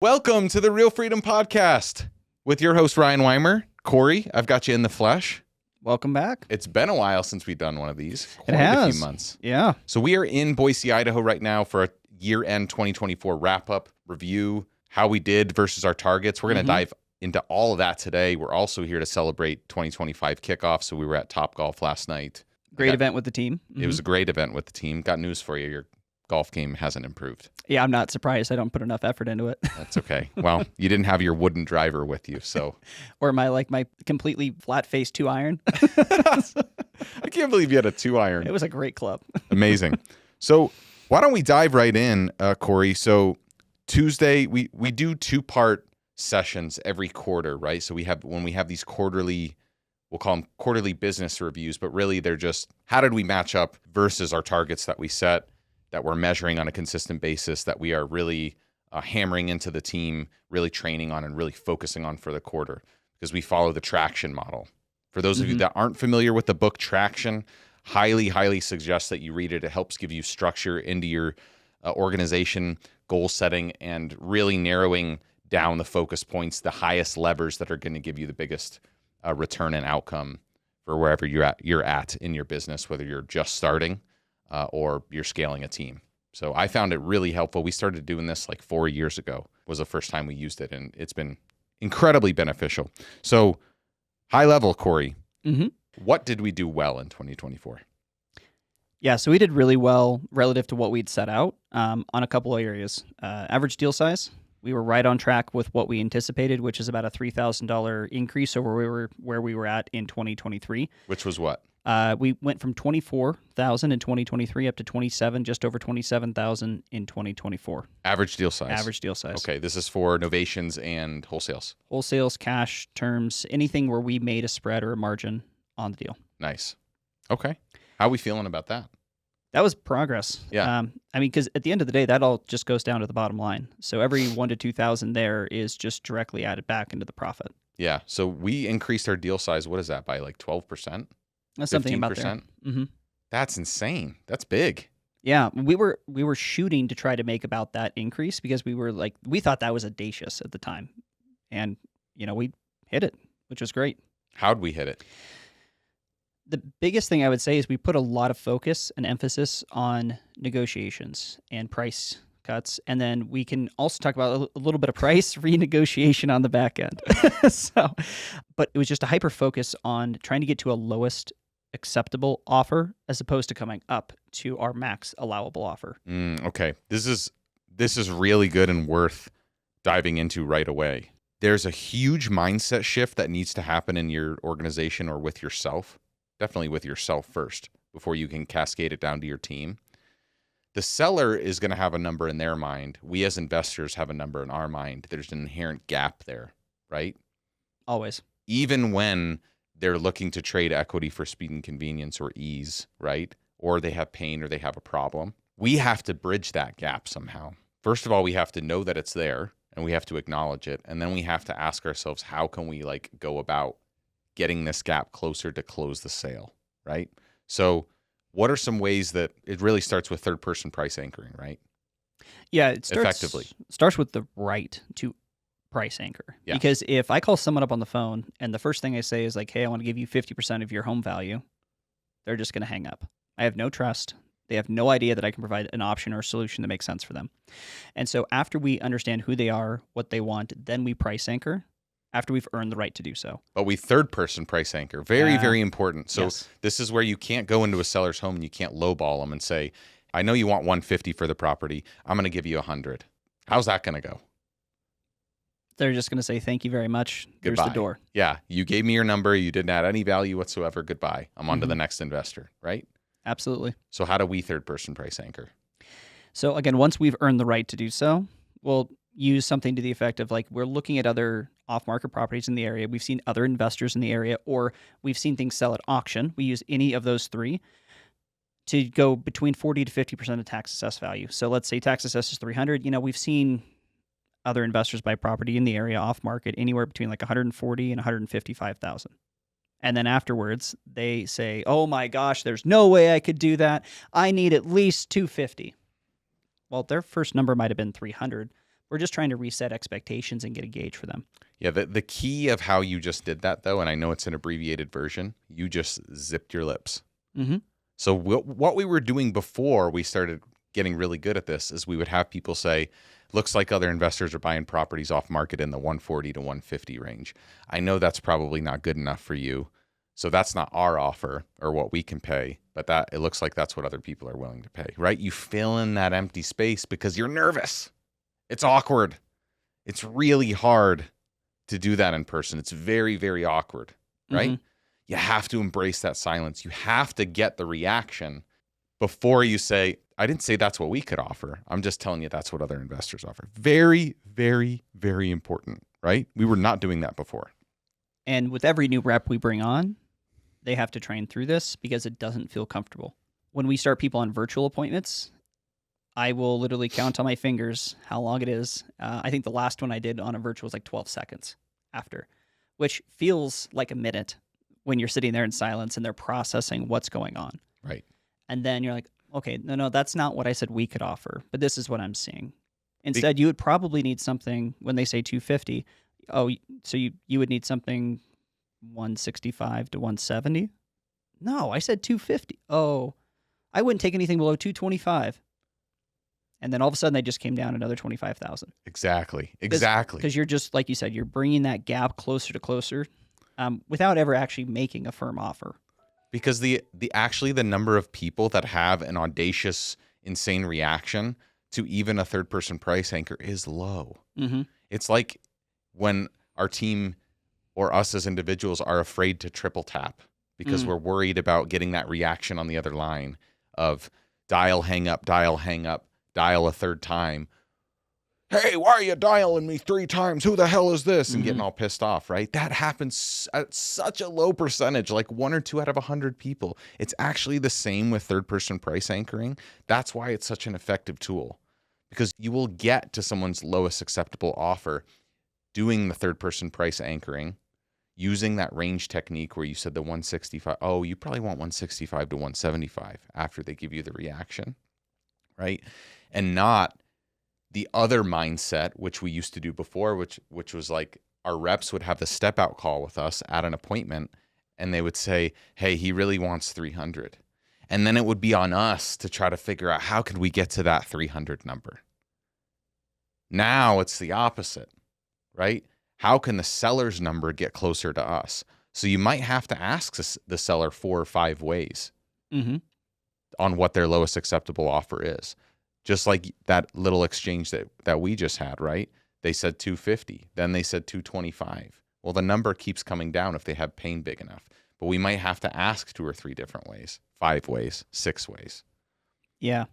Welcome to the Real Freedom Podcast with your host, Ryan Weimer. Corey, I've got you in the flesh. Welcome back. It's been a while since we've done one of these. It has. A few months. Yeah. So we are in Boise, Idaho right now for a year-end 2024 wrap-up review, how we did versus our targets. We're going to dive into all of that today. We're also here to celebrate 2025 kickoff. So we were at Topgolf last night. Great event with the team. It was a great event with the team. Got news for you. Your golf game hasn't improved. Yeah, I'm not surprised. I don't put enough effort into it. That's okay. Well, you didn't have your wooden driver with you, so. Or my completely flat-faced 2-iron. I can't believe you had a 2-iron. It was a great club. Amazing. So why don't we dive right in, Corey? So Tuesday, we do 2-part sessions every quarter, right? So when we have these quarterly, we'll call them quarterly business reviews, but really they're just how did we match up versus our targets that we set, that we're measuring on a consistent basis, that we are really hammering into the team, really training on and really focusing on for the quarter, because we follow the traction model. For those of you that aren't familiar with the book Traction, highly, highly suggest that you read it. It helps give you structure into your organization, goal setting, and really narrowing down the focus points, the highest levers that are going to give you the biggest return and outcome for wherever you're at in your business, whether you're just starting or you're scaling a team. So I found it really helpful. We started doing this like 4 years ago was the first time we used it, and it's been incredibly beneficial. So high level, Corey, what did we do well in 2024? Yeah, so we did really well relative to what we'd set out on a couple of areas. Average deal size, we were right on track with what we anticipated, which is about a $3,000 increase over where we were at in 2023. Which was what? We went from 24,000 in 2023 up to 27, just over 27,000 in 2024. Average deal size. Average deal size. Okay, this is for novations and wholesales. Wholesales, cash, terms, anything where we made a spread or a margin on the deal. Nice. Okay. How are we feeling about that? That was progress. Yeah. Because at the end of the day, that all just goes down to the bottom line. So every 1,000 to 2,000 there is just directly added back into the profit. Yeah. So we increased our deal size. What is that, by like 12%? That's something about there. That's insane. That's big. Yeah, we were shooting to try to make about that increase because we thought that was audacious at the time, and we hit it, which was great. How'd we hit it? The biggest thing I would say is we put a lot of focus and emphasis on negotiations and price cuts, and then we can also talk about a little bit of price renegotiation on the back end. But it was just a hyper focus on trying to get to a lowest acceptable offer as opposed to coming up to our max allowable offer. Okay, this is really good and worth diving into right away. There's a huge mindset shift that needs to happen in your organization or with yourself. Definitely with yourself first before you can cascade it down to your team. The seller is going to have a number in their mind. We as investors have a number in our mind. There's an inherent gap there, right? Always. Even when they're looking to trade equity for speed and convenience or ease, right? Or they have pain or they have a problem. We have to bridge that gap somehow. First of all, we have to know that it's there and we have to acknowledge it. And then we have to ask ourselves, how can we go about getting this gap closer to close the sale, right? So what are some ways that it really starts with third-person price anchoring, right? Yeah, it starts with the right to price anchor. Yeah. Because if I call someone up on the phone and the first thing I say is hey, I want to give you 50% of your home value, they're just going to hang up. I have no trust. They have no idea that I can provide an option or a solution that makes sense for them. And so after we understand who they are, what they want, then we price anchor after we've earned the right to do so. But we third-person price anchor. Very, very important. So This is where you can't go into a seller's home and you can't lowball them and say, I know you want 150 for the property. I'm going to give you 100. How's that going to go? They're just going to say, thank you very much. Here's the door. Yeah, you gave me your number. You didn't add any value whatsoever. Goodbye. I'm on to the next investor, right? Absolutely. So how do we third-person price anchor? So again, once we've earned the right to do so, we'll use something to the effect of we're looking at other off-market properties in the area. We've seen other investors in the area, or we've seen things sell at auction. We use any of those three to go between 40 to 50% of tax assessed value. So let's say tax assessed is 300. We've seen other investors buy property in the area off market anywhere between 140 and 155,000. And then afterwards they say, "Oh my gosh, there's no way I could do that. I need at least 250." Well, their first number might have been 300. We're just trying to reset expectations and get a gauge for them. Yeah, the key of how you just did that, though, and I know it's an abbreviated version, you just zipped your lips. Mm-hmm. So what we were doing before we started getting really good at this is we would have people say, looks like other investors are buying properties off market in the 140 to 150 range. I know that's probably not good enough for you. So that's not our offer or what we can pay, but that it looks like that's what other people are willing to pay, right? You fill in that empty space because you're nervous. It's awkward. It's really hard to do that in person. It's very, very awkward, right? Mm-hmm. You have to embrace that silence. You have to get the reaction before you say, I didn't say that's what we could offer. I'm just telling you that's what other investors offer. Very, very, very important, right? We were not doing that before. And with every new rep we bring on, they have to train through this because it doesn't feel comfortable. When we start people on virtual appointments, I will literally count on my fingers how long it is. I think the last one I did on a virtual was like 12 seconds after, which feels like a minute when you're sitting there in silence and they're processing what's going on. Right. And then you're like, okay, no, that's not what I said we could offer, but this is what I'm seeing. Instead, you would probably need something when they say 250. Oh, so you would need something 165 to 170? No, I said 250. Oh, I wouldn't take anything below 225. And then all of a sudden they just came down another 25,000. Exactly. Because you're just, like you said, you're bringing that gap closer to closer without ever actually making a firm offer. Because the number of people that have an audacious, insane reaction to even a third person price anchor is low. Mm-hmm. It's like when our team or us as individuals are afraid to triple tap because we're worried about getting that reaction on the other line of dial, hang up, dial a third time. Hey, why are you dialing me 3 times? Who the hell is this? And getting all pissed off, right? That happens at such a low percentage, like 1 or 2 out of 100 people. It's actually the same with third-person price anchoring. That's why it's such an effective tool, because you will get to someone's lowest acceptable offer doing the third-person price anchoring, using that range technique where you said the 165. Oh, you probably want 165 to 175 after they give you the reaction, right? And not the other mindset, which we used to do before, which was like our reps would have the step out call with us at an appointment and they would say, hey, he really wants 300. And then it would be on us to try to figure out how could we get to that 300 number. Now it's the opposite, right? How can the seller's number get closer to us? So you might have to ask the seller 4 or 5 ways on what their lowest acceptable offer is. Just like that little exchange that we just had, right? They said 250, then they said 225. Well, the number keeps coming down if they have pain big enough. But we might have to ask 2 or 3 different ways, 5 ways, 6 ways. Yeah.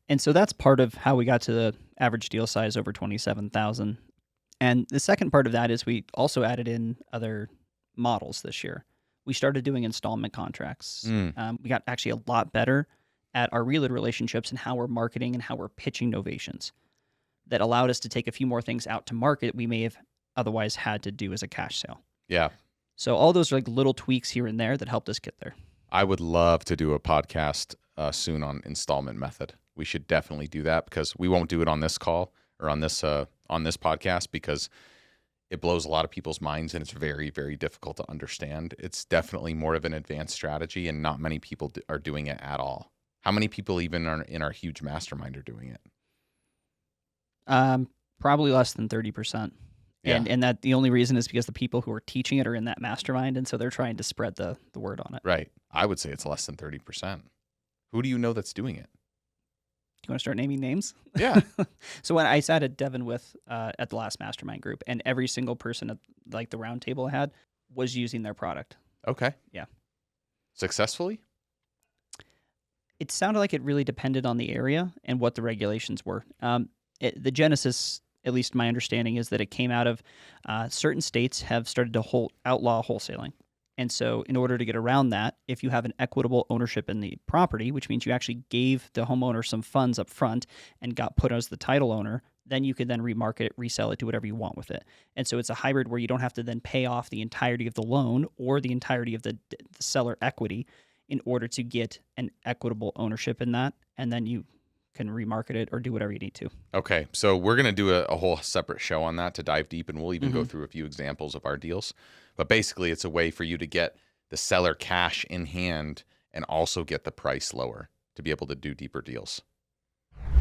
And so that's part of how we got to the average deal size over 27,000. And the second part of that is we also added in other models this year. We started doing installment contracts. We got actually a lot better at our realtor relationships and how we're marketing and how we're pitching novations. That allowed us to take a few more things out to market we may have otherwise had to do as a cash sale. Yeah. So all those are like little tweaks here and there that helped us get there. I would love to do a podcast soon on installment method. We should definitely do that because we won't do it on this call or on this podcast because it blows a lot of people's minds and it's very, very difficult to understand. It's definitely more of an advanced strategy and not many people are doing it at all. How many people even in our huge mastermind are doing it? Probably less than 30%. Yeah. And that the only reason is because the people who are teaching it are in that mastermind, and so they're trying to spread the word on it. Right. I would say it's less than 30%. Who do you know that's doing it? Do you want to start naming names? Yeah. So when I sat at Devon with at the last mastermind group, and every single person at like the round table I had was using their product. Okay. Yeah. Successfully? It sounded like it really depended on the area and what the regulations were. The genesis, at least my understanding, is that it came out of certain states have started to outlaw wholesaling. And so in order to get around that, if you have an equitable ownership in the property, which means you actually gave the homeowner some funds up front and got put as the title owner, then you could then remarket it, resell it, do whatever you want with it. And so it's a hybrid where you don't have to then pay off the entirety of the loan or the entirety of the seller equity in order to get an equitable ownership in that. And then you can remarket it or do whatever you need to. Okay, so we're going to do a whole separate show on that to dive deep, and we'll even go Mhm. through a few examples of our deals. But basically, it's a way for you to get the seller cash in hand and also get the price lower to be able to do deeper deals.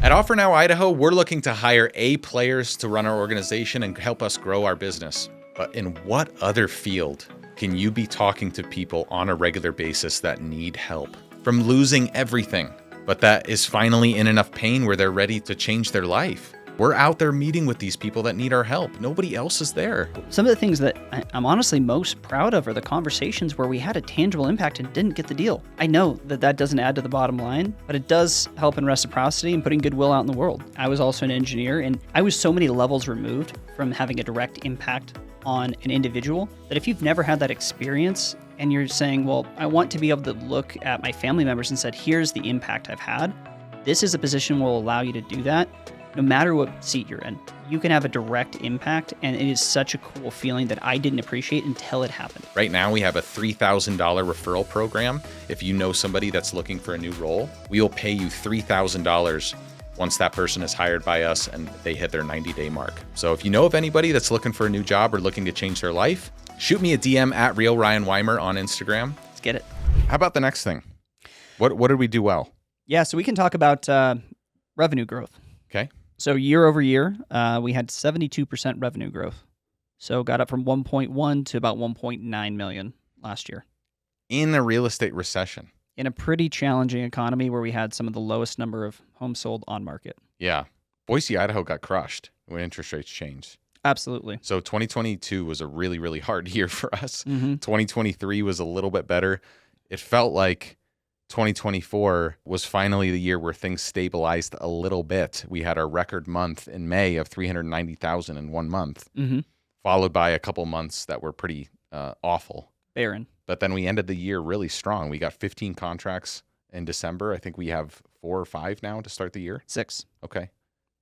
At Offer Now Idaho, we're looking to hire A players to run our organization and help us grow our business. But in what other field can you be talking to people on a regular basis that need help? From losing everything, but that is finally in enough pain where they're ready to change their life. We're out there meeting with these people that need our help. Nobody else is there. Some of the things that I'm honestly most proud of are the conversations where we had a tangible impact and didn't get the deal. I know that doesn't add to the bottom line, but it does help in reciprocity and putting goodwill out in the world. I was also an engineer, and I was so many levels removed from having a direct impact on an individual that if you've never had that experience and you're saying, well, I want to be able to look at my family members and said, here's the impact I've had. This is a position will allow you to do that. No matter what seat you're in, you can have a direct impact, and it is such a cool feeling that I didn't appreciate until it happened. Right now, we have a $3,000 referral program. If you know somebody that's looking for a new role, we will pay you $3,000 once that person is hired by us and they hit their 90-day mark. So if you know of anybody that's looking for a new job or looking to change their life, shoot me a DM at Real Ryan Weimer on Instagram. Let's get it. How about the next thing? What did we do well? Yeah, so we can talk about revenue growth. Okay. So year over year, we had 72% revenue growth. So got up from 1.1 to about 1.9 million last year. In a real estate recession. In a pretty challenging economy where we had some of the lowest number of homes sold on market. Yeah. Boise, Idaho got crushed when interest rates changed. Absolutely. So 2022 was a really, really hard year for us. Mm-hmm. 2023 was a little bit better. It felt like 2024 was finally the year where things stabilized a little bit. We had our record month in May of 390,000 in 1 month, followed by a couple months that were pretty awful. Barren. But then we ended the year really strong. We got 15 contracts in December. I think we have 4 or 5 now to start the year. 6. Okay.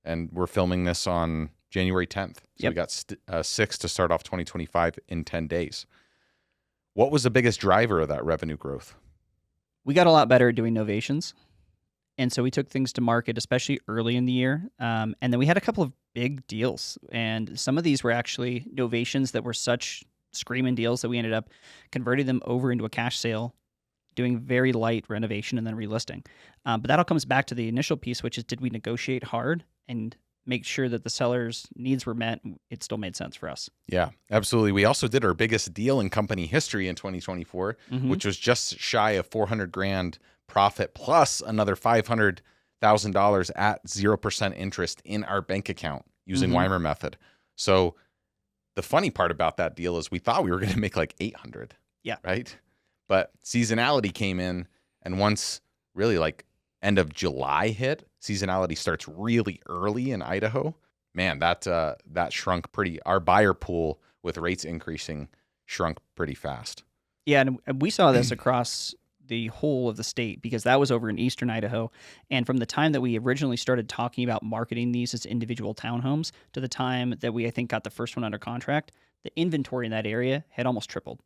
And we're filming this on January 10th. So we got 6 to start off 2025 in 10 days. What was the biggest driver of that revenue growth? We got a lot better at doing novations. And so we took things to market, especially early in the year. And then we had a couple of big deals. And some of these were actually novations that were such screaming deals that we ended up converting them over into a cash sale, doing very light renovation and then relisting. But that all comes back to the initial piece, which is did we negotiate hard and make sure that the seller's needs were met? It still made sense for us. Yeah, absolutely. We also did our biggest deal in company history in 2024, which was just shy of $400,000 profit plus another $500,000 at 0% interest in our bank account using Weimer method. So the funny part about that deal is we thought we were going to make like 800. Yeah. Right. But seasonality came in, and once really like end of July hit, seasonality starts really early in Idaho. Man, that shrunk pretty. Our buyer pool with rates increasing shrunk pretty fast. Yeah, and we saw this across the whole of the state because that was over in eastern Idaho. And from the time that we originally started talking about marketing these as individual townhomes to the time that we, I think, got the first one under contract, the inventory in that area had almost tripled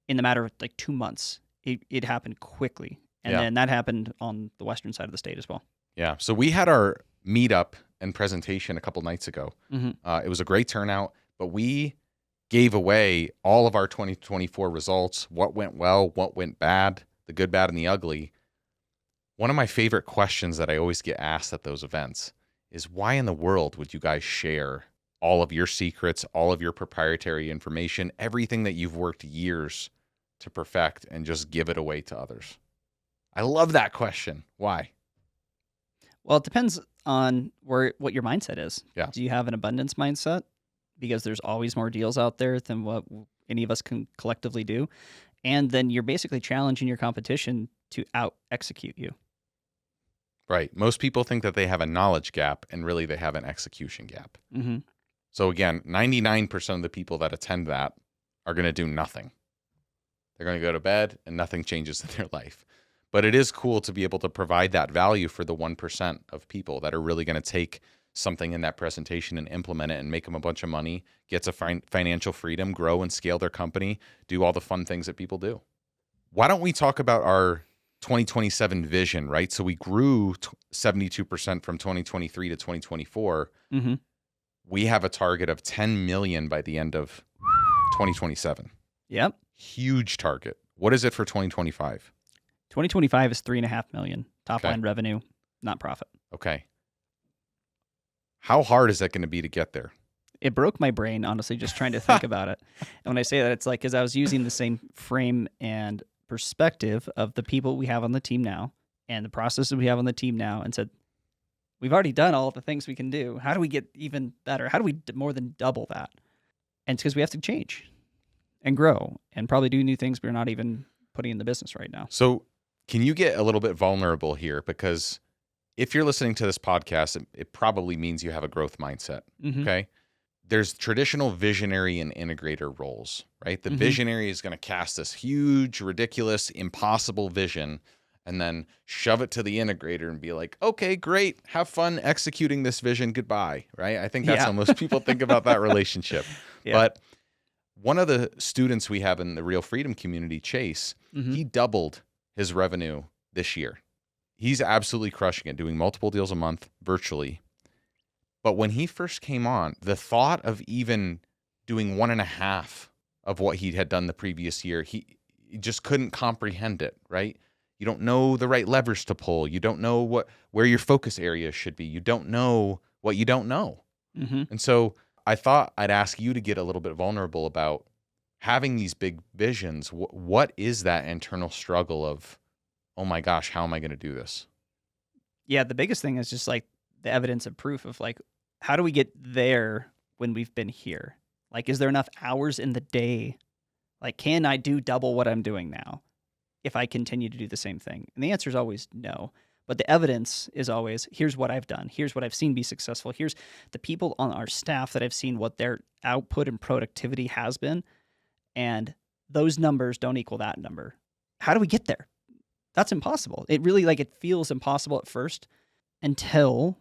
in the matter of like 2 months. It happened quickly. And then that happened on the western side of the state as well. Yeah. So we had our meetup and presentation a couple nights ago. It was a great turnout, but we gave away all of our 2024 results, what went well, what went bad, the good, bad, and the ugly. One of my favorite questions that I always get asked at those events is why in the world would you guys share all of your secrets, all of your proprietary information, everything that you've worked years to perfect and just give it away to others? I love that question. Why? Well, it depends on what your mindset is. Yeah. Do you have an abundance mindset? Because there's always more deals out there than what any of us can collectively do. And then you're basically challenging your competition to out-execute you. Right. Most people think that they have a knowledge gap, and really they have an execution gap. So again, 99% of the people that attend that are going to do nothing. They're going to go to bed and nothing changes in their life. But it is cool to be able to provide that value for the 1% of people that are really going to take something in that presentation and implement it and make them a bunch of money, get to financial freedom, grow and scale their company, do all the fun things that people do. Why don't we talk about our 2027 vision, right? So we grew 72% from 2023 to 2024. Mm-hmm. We have a target of 10 million by the end of 2027. Yep. Huge target. What is it for 2025? 2025 is 3.5 million top Okay. line revenue, not profit. Okay. How hard is that going to be to get there? It broke my brain, honestly, just trying to think about it. And when I say that, it's like, because I was using the same frame and perspective of the people we have on the team now and the processes we have on the team now, and said, we've already done all the things we can do. How do we get even better? How do we more than double that? And it's because we have to change and grow and probably do new things we're not even putting in the business right now. So can you get a little bit vulnerable here? Because if you're listening to this podcast, it probably means you have a growth mindset. Mm-hmm. Okay. There's traditional visionary and integrator roles, right? The Mhm. visionary is going to cast this huge, ridiculous, impossible vision and then shove it to the integrator and be like, okay, great. Have fun executing this vision. Goodbye. Right. I think that's Yeah. how most people think about that relationship. Yeah. But one of the students we have in the Real Freedom community, Chase, Mhm. he doubled his revenue this year. He's absolutely crushing it, doing multiple deals a month virtually. But when he first came on, the thought of even doing 1.5 of what he had done the previous year, he just couldn't comprehend it, right? You don't know the right levers to pull. You don't know where your focus areas should be. You don't know what you don't know. Mhm. And so I thought I'd ask you to get a little bit vulnerable about having these big visions. What is that internal struggle of, oh my gosh, how am I going to do this? Yeah, the biggest thing is just like the evidence of proof of like, how do we get there when we've been here? Like, is there enough hours in the day? Like, can I do double what I'm doing now if I continue to do the same thing? And the answer is always no. But the evidence is always, here's what I've done. Here's what I've seen be successful. Here's the people on our staff that I've seen what their output and productivity has been. And those numbers don't equal that number. How do we get there? That's impossible. It really, like, it feels impossible at first until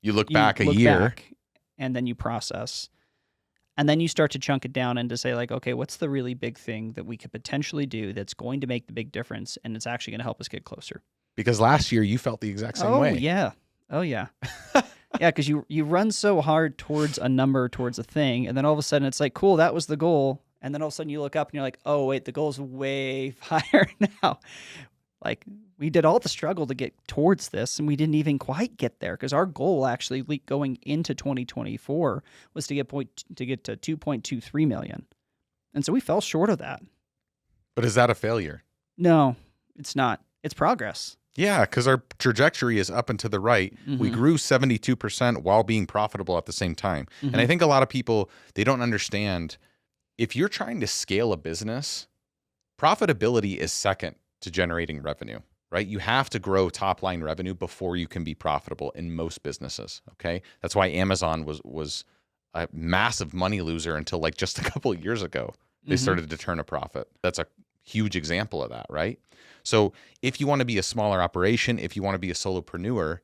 You look you back a look year. back and then you process. And then you start to chunk it down and to say, like, okay, what's the really big thing that we could potentially do that's going to make the big difference and it's actually going to help us get closer? Because last year you felt the exact same way. Yeah. Oh, yeah. Yeah, because you run so hard towards a number, towards a thing, and then all of a sudden it's like, cool, that was the goal. And then all of a sudden you look up and you're like, oh, wait, the goal's way higher now. Like, we did all the struggle to get towards this, and we didn't even quite get there because our goal actually going into 2024 was to get to 2.23 million. And so we fell short of that. But is that a failure? No, it's not. It's progress. Yeah, because our trajectory is up and to the right. We Mhm. grew 72% while being profitable at the same time. And I Mhm. think a lot of people, they don't understand, if you're trying to scale a business, profitability is second to generating revenue, right? You have to grow top line revenue before you can be profitable in most businesses, okay? That's why Amazon was a massive money loser until like just a couple of years ago. They Mhm. started to turn a profit. That's a huge example of that, right? So if you want to be a smaller operation, if you want to be a solopreneur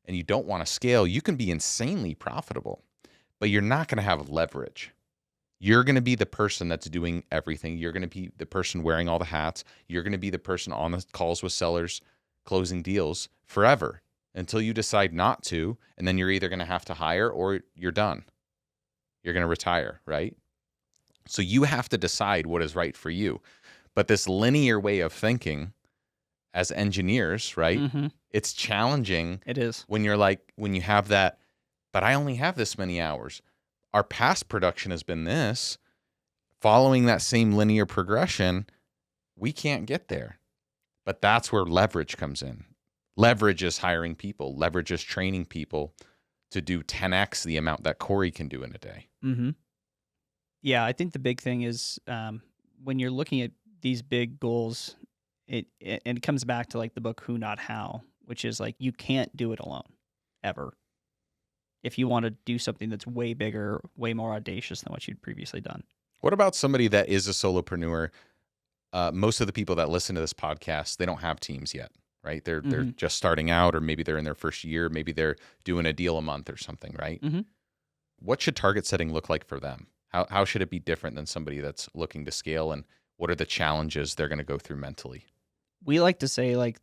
and you don't want to scale, you can be insanely profitable, but you're not going to have leverage. You're going to be the person that's doing everything. You're going to be the person wearing all the hats. You're going to be the person on the calls with sellers, closing deals forever until you decide not to. And then you're either going to have to hire or you're done. You're going to retire, right? So you have to decide what is right for you. But this linear way of thinking as engineers, right? Mhm. It's challenging It is. when you have that, but I only have this many hours. Our past production has been this. Following that same linear progression, we can't get there. But that's where leverage comes in. Leverage is hiring people. Leverage is training people to do 10x the amount that Cory can do in a day. Mm-hmm. Yeah, I think the big thing is when you're looking at these big goals, and it comes back to like the book Who Not How, which is like you can't do it alone, ever. If you want to do something that's way bigger, way more audacious than what you'd previously done. What about somebody that is a solopreneur? Most of the people that listen to this podcast, they don't have teams yet, right? They're just starting out, or maybe they're in their first year. Maybe they're doing a deal a month or something, right? Mm-hmm. What should target setting look like for them? How should it be different than somebody that's looking to scale, and what are the challenges they're going to go through mentally? We like to say like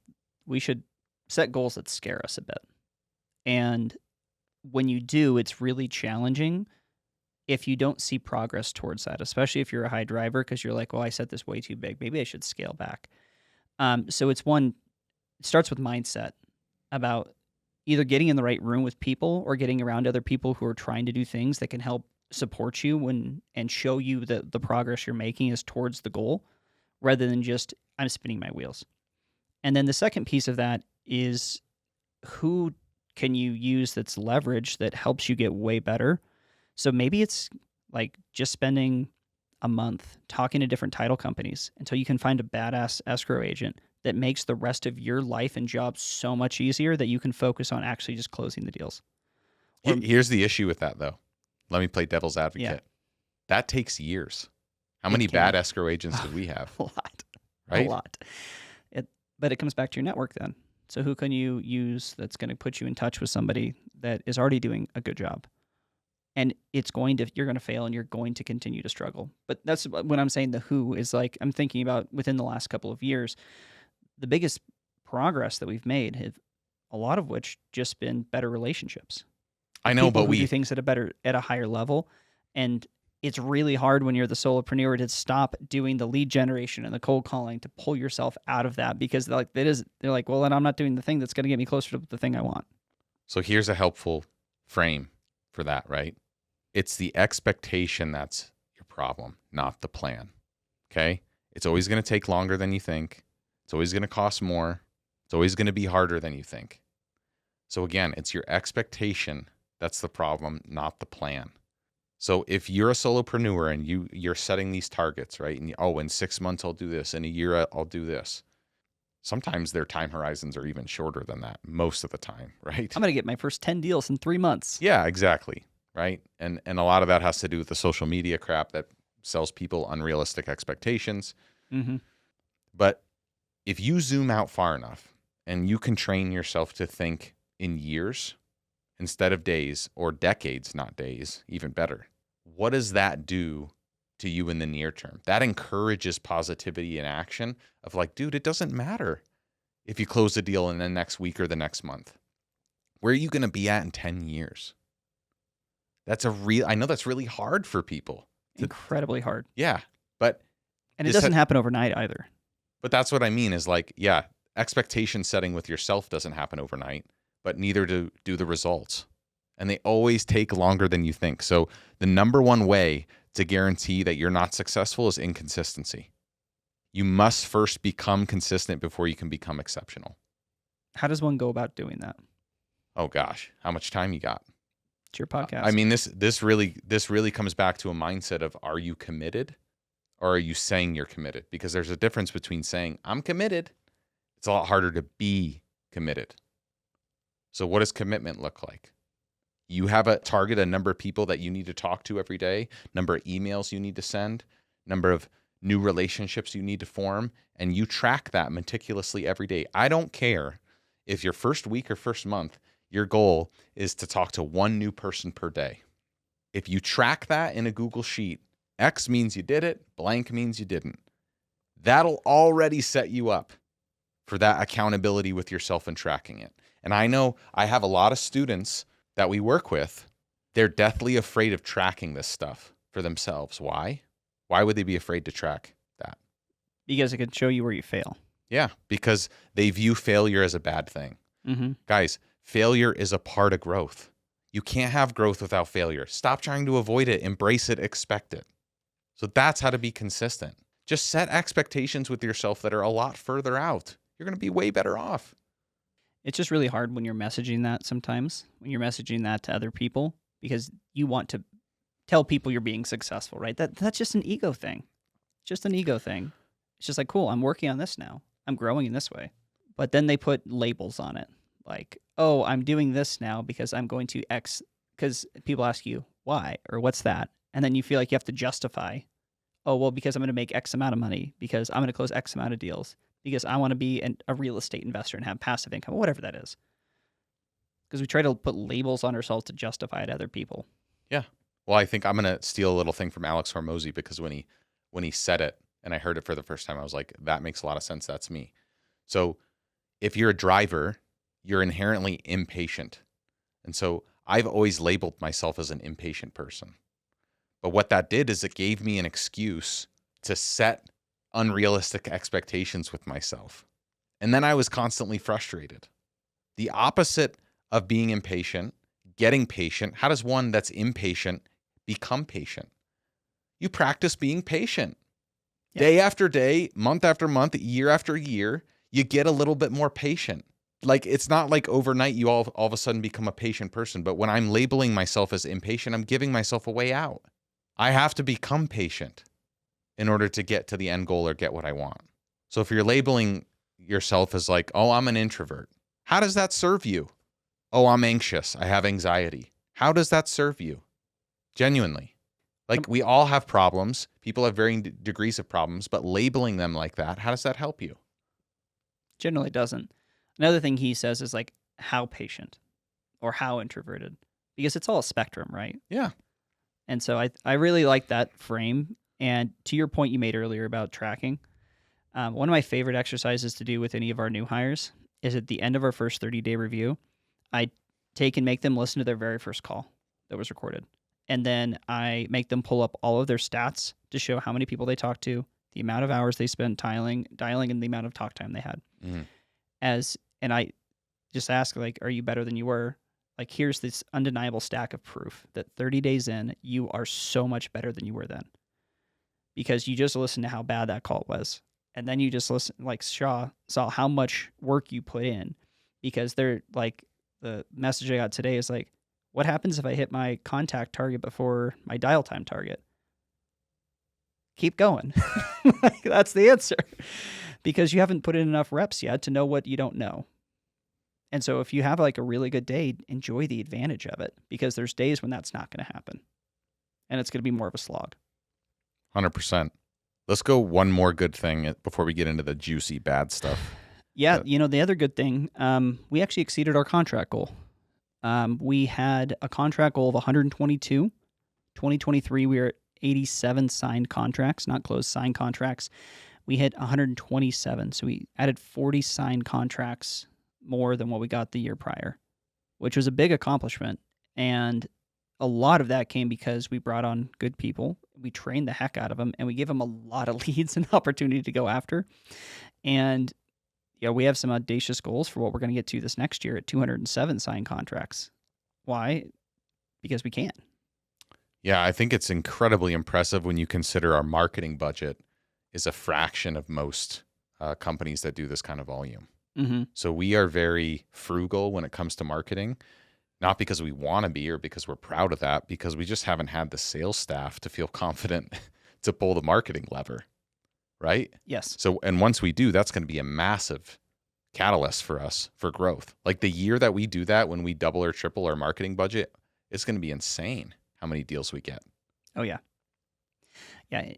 we should set goals that scare us a bit. And when you do, it's really challenging if you don't see progress towards that, especially if you're a high driver, because you're like, well, I set this way too big. Maybe I should scale back. So it starts with mindset about either getting in the right room with people or getting around other people who are trying to do things that can help support you and show you that the progress you're making is towards the goal rather than just I'm spinning my wheels. And then the second piece of that is who can you use that's leverage that helps you get way better. So maybe it's like just spending a month talking to different title companies until you can find a badass escrow agent that makes the rest of your life and job so much easier that you can focus on actually just closing the deals. Or, Here's the issue with that, though. Let me play devil's advocate. Yeah. That takes years. How many bad escrow agents did we have? A lot. Right? A lot. But it comes back to your network then. So who can you use that's going to put you in touch with somebody that is already doing a good job? And you're going to fail and you're going to continue to struggle. But that's when I'm saying the who is like, I'm thinking about within the last couple of years, the biggest progress that we've made have a lot of which just been better relationships. I know, People but who do things at a higher level. And it's really hard when you're the solopreneur to stop doing the lead generation and the cold calling to pull yourself out of that because they're like, well, then I'm not doing the thing that's going to get me closer to the thing I want. So here's a helpful frame for that, right? It's the expectation that's your problem, not the plan. Okay? It's always going to take longer than you think. It's always going to cost more. It's always going to be harder than you think. So again, it's your expectation that's the problem, not the plan. So if you're a solopreneur and you're setting these targets, right? And in 6 months I'll do this, in a year I'll do this. Sometimes their time horizons are even shorter than that most of the time, right? I'm going to get my first 10 deals in 3 months. Yeah, exactly, right? And a lot of that has to do with the social media crap that sells people unrealistic expectations. Mm-hmm. But if you zoom out far enough and you can train yourself to think in years instead of days, or decades, not days, even better, what does that do to you in the near term? That encourages positivity and action of like, dude, it doesn't matter if you close a deal in the next week or the next month. Where are you going to be at in 10 years? I know that's really hard for people. Incredibly hard. Yeah. And it doesn't happen overnight either. But that's what I mean is like, yeah, expectation setting with yourself doesn't happen overnight, but neither do the results. And they always take longer than you think. So the number one way to guarantee that you're not successful is inconsistency. You must first become consistent before you can become exceptional. How does one go about doing that? Oh gosh, how much time you got? It's your podcast. I mean, this really comes back to a mindset of, are you committed or are you saying you're committed? Because there's a difference between saying I'm committed. It's a lot harder to be committed. So what does commitment look like? You have a target, a number of people that you need to talk to every day, number of emails you need to send, number of new relationships you need to form, and you track that meticulously every day. I don't care if your first week or first month, your goal is to talk to one new person per day. If you track that in a Google Sheet, X means you did it, blank means you didn't. That'll already set you up for that accountability with yourself and tracking it. And I know I have a lot of students that we work with. They're deathly afraid of tracking this stuff for themselves. Why? Why would they be afraid to track that? Because it can show you where you fail. Yeah, because they view failure as a bad thing. Mm-hmm. Guys, failure is a part of growth. You can't have growth without failure. Stop trying to avoid it, embrace it, expect it. So that's how to be consistent. Just set expectations with yourself that are a lot further out. You're going to be way better off. It's just really hard when you're messaging that sometimes, when you're messaging that to other people, because you want to tell people you're being successful, right? That's just an ego thing. Just an ego thing. It's just like, cool, I'm working on this now. I'm growing in this way. But then they put labels on it. Like, oh, I'm doing this now because I'm going to X, because people ask you, why, or what's that? And then you feel like you have to justify, oh, well, because I'm going to make X amount of money, because I'm going to close X amount of deals, because I want to be a real estate investor and have passive income, whatever that is. Because we try to put labels on ourselves to justify it to other people. Yeah. Well, I think I'm going to steal a little thing from Alex Hormozy, because when he said it and I heard it for the first time, I was like, that makes a lot of sense. That's me. So if you're a driver, you're inherently impatient. And so I've always labeled myself as an impatient person. But what that did is it gave me an excuse to set unrealistic expectations with myself. And then I was constantly frustrated. The opposite of being impatient, getting patient, how does one that's impatient become patient? You practice being patient. Yeah. Day after day, month after month, year after year, you get a little bit more patient. Like, it's not like overnight you all of a sudden become a patient person. But when I'm labeling myself as impatient, I'm giving myself a way out. I have to become patient in order to get to the end goal or get what I want. So if you're labeling yourself as like, oh, I'm an introvert, how does that serve you? Oh, I'm anxious. I have anxiety. How does that serve you? Genuinely. Like, we all have problems. People have varying degrees of problems, but labeling them like that, how does that help you? Generally doesn't. Another thing he says is like how patient or how introverted, because it's all a spectrum, right? Yeah. And so I really like that frame. And to your point you made earlier about tracking, one of my favorite exercises to do with any of our new hires is at the end of our first 30-day review, I take and make them listen to their very first call that was recorded. And then I make them pull up all of their stats to show how many people they talked to, the amount of hours they spent dialing, and the amount of talk time they had. Mm. And I just ask, like, are you better than you were? Like, here's this undeniable stack of proof that 30 days in, you are so much better than you were then. Because you just listened to how bad that call was. And then you just listen, like Shaw saw how much work you put in. Because they're like, the message I got today is like, what happens if I hit my contact target before my dial time target? Keep going. Like, that's the answer. Because you haven't put in enough reps yet to know what you don't know. And so if you have like a really good day, enjoy the advantage of it, because there's days when that's not going to happen. And it's going to be more of a slog. 100%. Let's go one more good thing before we get into the juicy bad stuff. Yeah, the other good thing, we actually exceeded our contract goal. We had a contract goal of 122. 2023, we were at 87 signed contracts, not closed, signed contracts. We hit 127. So we added 40 signed contracts more than what we got the year prior, which was a big accomplishment. And a lot of that came because we brought on good people. We trained the heck out of them, and we gave them a lot of leads and opportunity to go after. And we have some audacious goals for what we're going to get to this next year at 207 signed contracts. Why? Because we can. Yeah, I think it's incredibly impressive when you consider our marketing budget is a fraction of most companies that do this kind of volume. Mm-hmm. So we are very frugal when it comes to marketing, not because we want to be or because we're proud of that, because we just haven't had the sales staff to feel confident to pull the marketing lever, right? Yes. So, and once we do, that's going to be a massive catalyst for us for growth. Like the year that we do that, when we double or triple our marketing budget, it's going to be insane how many deals we get. Oh, yeah. Yeah.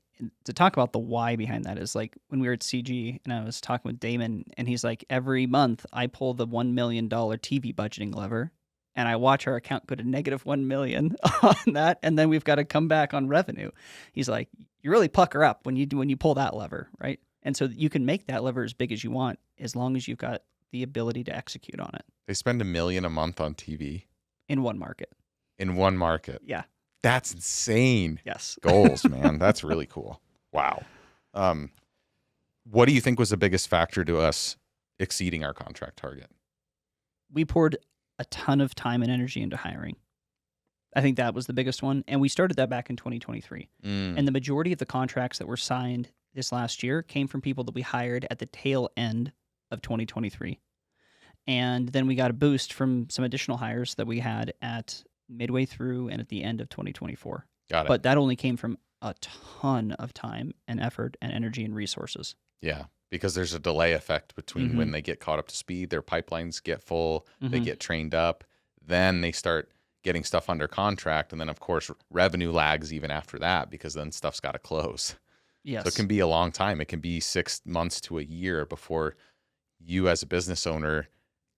To talk about the why behind that is like when we were at CG and I was talking with Damon, and he's like, every month I pull the $1 million TV budgeting lever and I watch our account go to negative 1 million on that. And then we've got to come back on revenue. He's like, you really pucker up when you pull that lever, right? And so you can make that lever as big as you want, as long as you've got the ability to execute on it. They spend $1 million a month on TV In one market. in one market. Yeah. That's insane. Yes. Goals, man. That's really cool. Wow. What do you think was the biggest factor to us exceeding our contract target? We poured a ton of time and energy into hiring. I think that was the biggest one. And we started that back in 2023. And the majority of the contracts that were signed this last year came from people that we hired at the tail end of 2023. And then we got a boost from some additional hires that we had at midway through and at the end of 2024. Got it. But that only came from a ton of time and effort and energy and resources. Yeah, because there's a delay effect between when they get caught up to speed, their pipelines get full, they get trained up, then they start getting stuff under contract. And then, of course, revenue lags even after that, because then stuff's got to close. Yes. So it can be a long time. It can be 6 months to a year before you as a business owner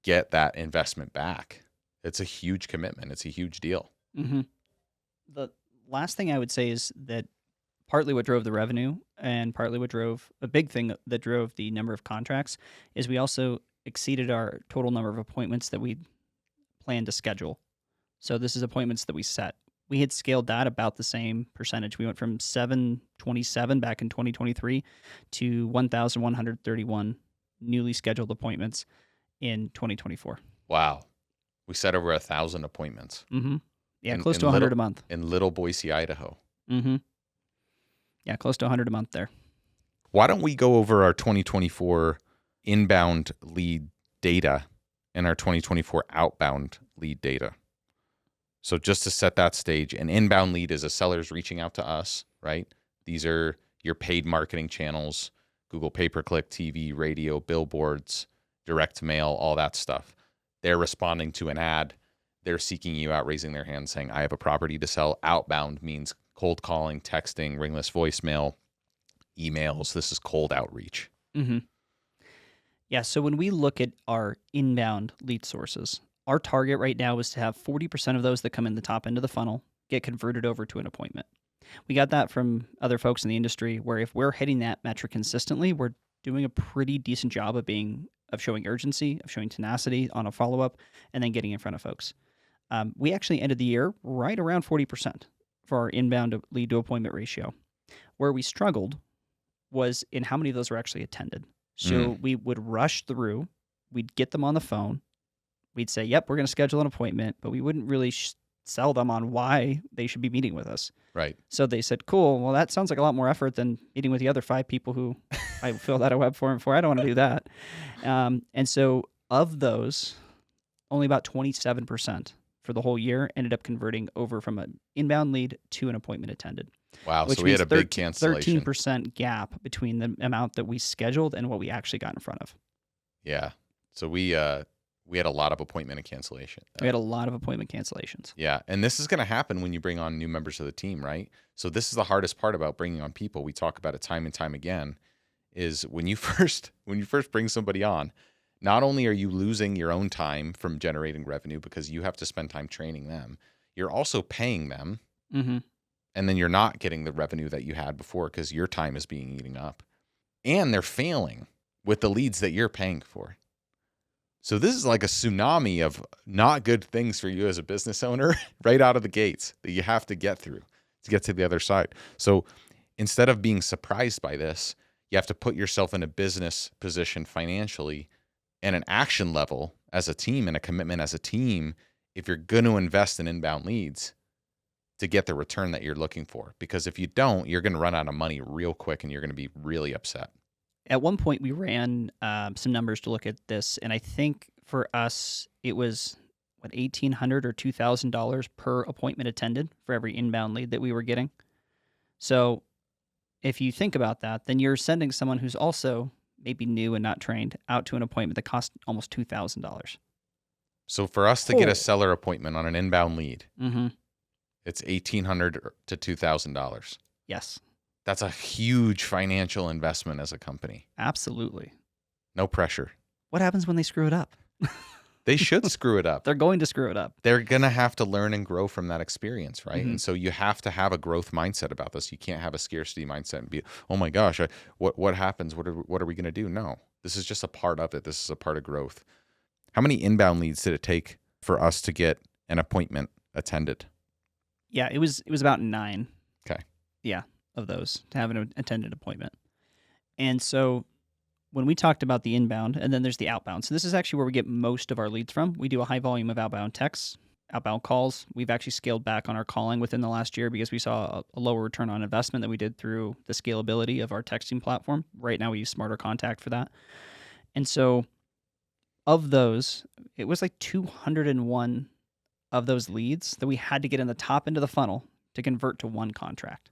get that investment back. It's a huge commitment. It's a huge deal. Mm-hmm. The last thing I would say is that partly what drove the revenue and partly what drove a big thing that drove the number of contracts is we also exceeded our total number of appointments that we planned to schedule. So this is appointments that we set. We had scaled that about the same percentage. We went from 727 back in 2023 to 1,131 newly scheduled appointments in 2024. Wow. We set over 1,000 appointments. Mm-hmm. Yeah, close to 100 a month. In Little Boise, Idaho. Mm-hmm. Yeah, close to 100 a month there. Why don't we go over our 2024 inbound lead data and our 2024 outbound lead data? So just to set that stage, an inbound lead is a seller's reaching out to us, right? These are your paid marketing channels, Google pay-per-click, TV, radio, billboards, direct mail, all that stuff. They're responding to an ad. They're seeking you out, raising their hand, saying, I have a property to sell. Outbound means cold calling, texting, ringless voicemail, emails. This is cold outreach. Mm-hmm. Yeah, so when we look at our inbound lead sources, our target right now is to have 40% of those that come in the top end of the funnel get converted over to an appointment. We got that from other folks in the industry where if we're hitting that metric consistently, we're doing a pretty decent job of showing urgency, of showing tenacity on a follow-up, and then getting in front of folks. We actually ended the year right around 40% for our inbound lead to appointment ratio. Where we struggled was in how many of those were actually attended. So we would rush through, we'd get them on the phone, we'd say, yep, we're going to schedule an appointment, but we wouldn't really sell them on why they should be meeting with us. Right. So they said, cool, well, that sounds like a lot more effort than meeting with the other 5 people who I filled out a web form for. I don't want to do that. And so of those, only about 27% for the whole year ended up converting over from an inbound lead to an appointment attended. Wow, so we had a big cancellation. 13% gap between the amount that we scheduled and what we actually got in front of. Yeah. So we had a lot of appointment and cancellation. We had a lot of appointment cancellations. Yeah, and this is going to happen when you bring on new members of the team, right? So this is the hardest part about bringing on people. We talk about it time and time again, is when you first bring somebody on, not only are you losing your own time from generating revenue because you have to spend time training them, you're also paying them, and then you're not getting the revenue that you had before because your time is being eaten up. And they're failing with the leads that you're paying for. So this is like a tsunami of not good things for you as a business owner right out of the gates that you have to get through to get to the other side. So instead of being surprised by this, you have to put yourself in a business position financially and an action level as a team and a commitment as a team if you're going to invest in inbound leads to get the return that you're looking for. Because if you don't, you're going to run out of money real quick and you're going to be really upset. At one point, we ran some numbers to look at this, and I think for us, it was, $1,800 or $2,000 per appointment attended for every inbound lead that we were getting. So if you think about that, then you're sending someone who's also maybe new and not trained out to an appointment that costs almost $2,000. So for us to get a seller appointment on an inbound lead, it's $1,800 to $2,000. Yes. That's a huge financial investment as a company. Absolutely. No pressure. What happens when they screw it up? They should screw it up. They're going to screw it up. They're going to have to learn and grow from that experience, right? And so you have to have a growth mindset about this. You can't have a scarcity mindset and be, oh my gosh, what happens? What are we going to do? No, this is just a part of it. This is a part of growth. How many inbound leads did it take for us to get an appointment attended? Yeah, it was about 9. Okay. Yeah, of those to have an attended appointment. And so when we talked about the inbound, and then there's the outbound. So this is actually where we get most of our leads from. We do a high volume of outbound texts, outbound calls. We've actually scaled back on our calling within the last year because we saw a lower return on investment than we did through the scalability of our texting platform. Right now we use Smarter Contact for that. And so of those, it was like 201 of those leads that we had to get in the top end of the funnel to convert to one contract.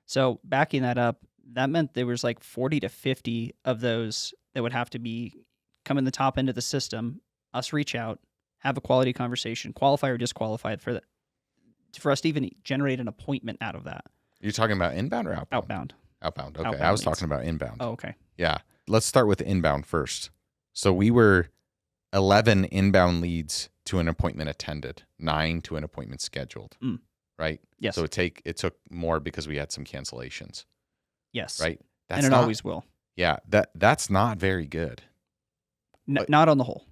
So backing that up, that meant there was like 40 to 50 of those that would have to come in the top end of the system, us reach out, have a quality conversation, qualify or disqualify for us to even generate an appointment out of that. You're talking about inbound or outbound? Outbound. Outbound. Okay. Outbound I was leads. talking about inbound. Oh, okay. Yeah. Let's start with inbound first. So we were 11 inbound leads to an appointment attended, 9 to an appointment scheduled. right? Yes. So it took more because we had some cancellations, Yes. right? And it always will. Yeah, that's not very good. Not on the whole.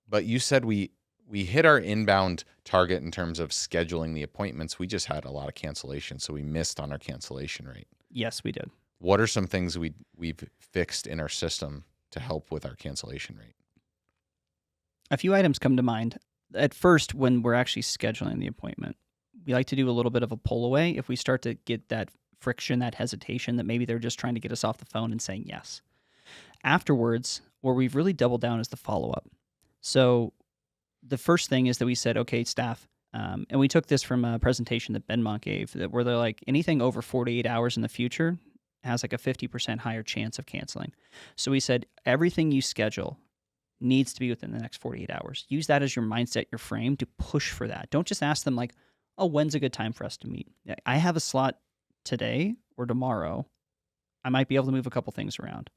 But you said we hit our inbound target in terms of scheduling the appointments. We just had a lot of cancellations, so we missed on our cancellation rate. Yes, we did. What are some things we've fixed in our system to help with our cancellation rate? A few items come to mind. At first, when we're actually scheduling the appointment, we like to do a little bit of a pull away if we start to get that friction, that hesitation that maybe they're just trying to get us off the phone and saying yes. Afterwards, where we've really doubled down is the follow-up. So the first thing is that we said, okay, staff, and we took this from a presentation that Benmont gave, where they're like, anything over 48 hours in the future has like a 50% higher chance of canceling. So we said, everything you schedule needs to be within the next 48 hours. Use that as your mindset, your frame to push for that. Don't just ask them like, oh, when's a good time for us to meet? I have a slot today or tomorrow. I might be able to move a couple things around.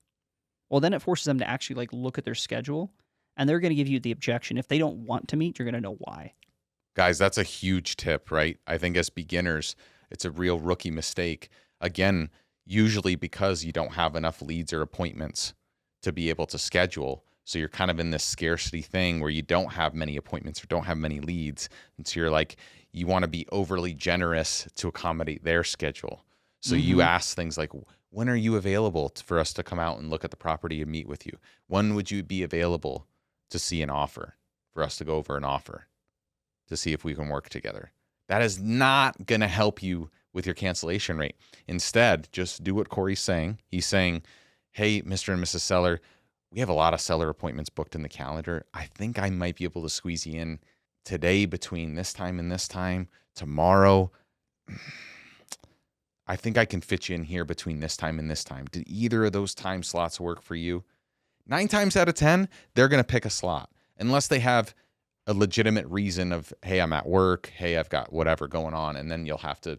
Well, then it forces them to actually like look at their schedule, and they're going to give you the objection. If they don't want to meet, you're going to know why. Guys, that's a huge tip, right? I think as beginners, it's a real rookie mistake. Again, usually because you don't have enough leads or appointments to be able to schedule. So you're kind of in this scarcity thing where you don't have many appointments or don't have many leads. And so you're like, you want to be overly generous to accommodate their schedule. So you ask things like, when are you available for us to come out and look at the property and meet with you? When would you be available to see an offer, for us to go over an offer to see if we can work together? That is not going to help you with your cancellation rate. Instead, just do what Cory's saying. He's saying, hey, Mr. and Mrs. Seller, we have a lot of seller appointments booked in the calendar. I think I might be able to squeeze you in today between this time and this time. Tomorrow, I think I can fit you in here between this time and this time. Did either of those time slots work for you? 9 times out of 10, they're going to pick a slot unless they have a legitimate reason of, hey, I'm at work. Hey, I've got whatever going on. And then you'll have to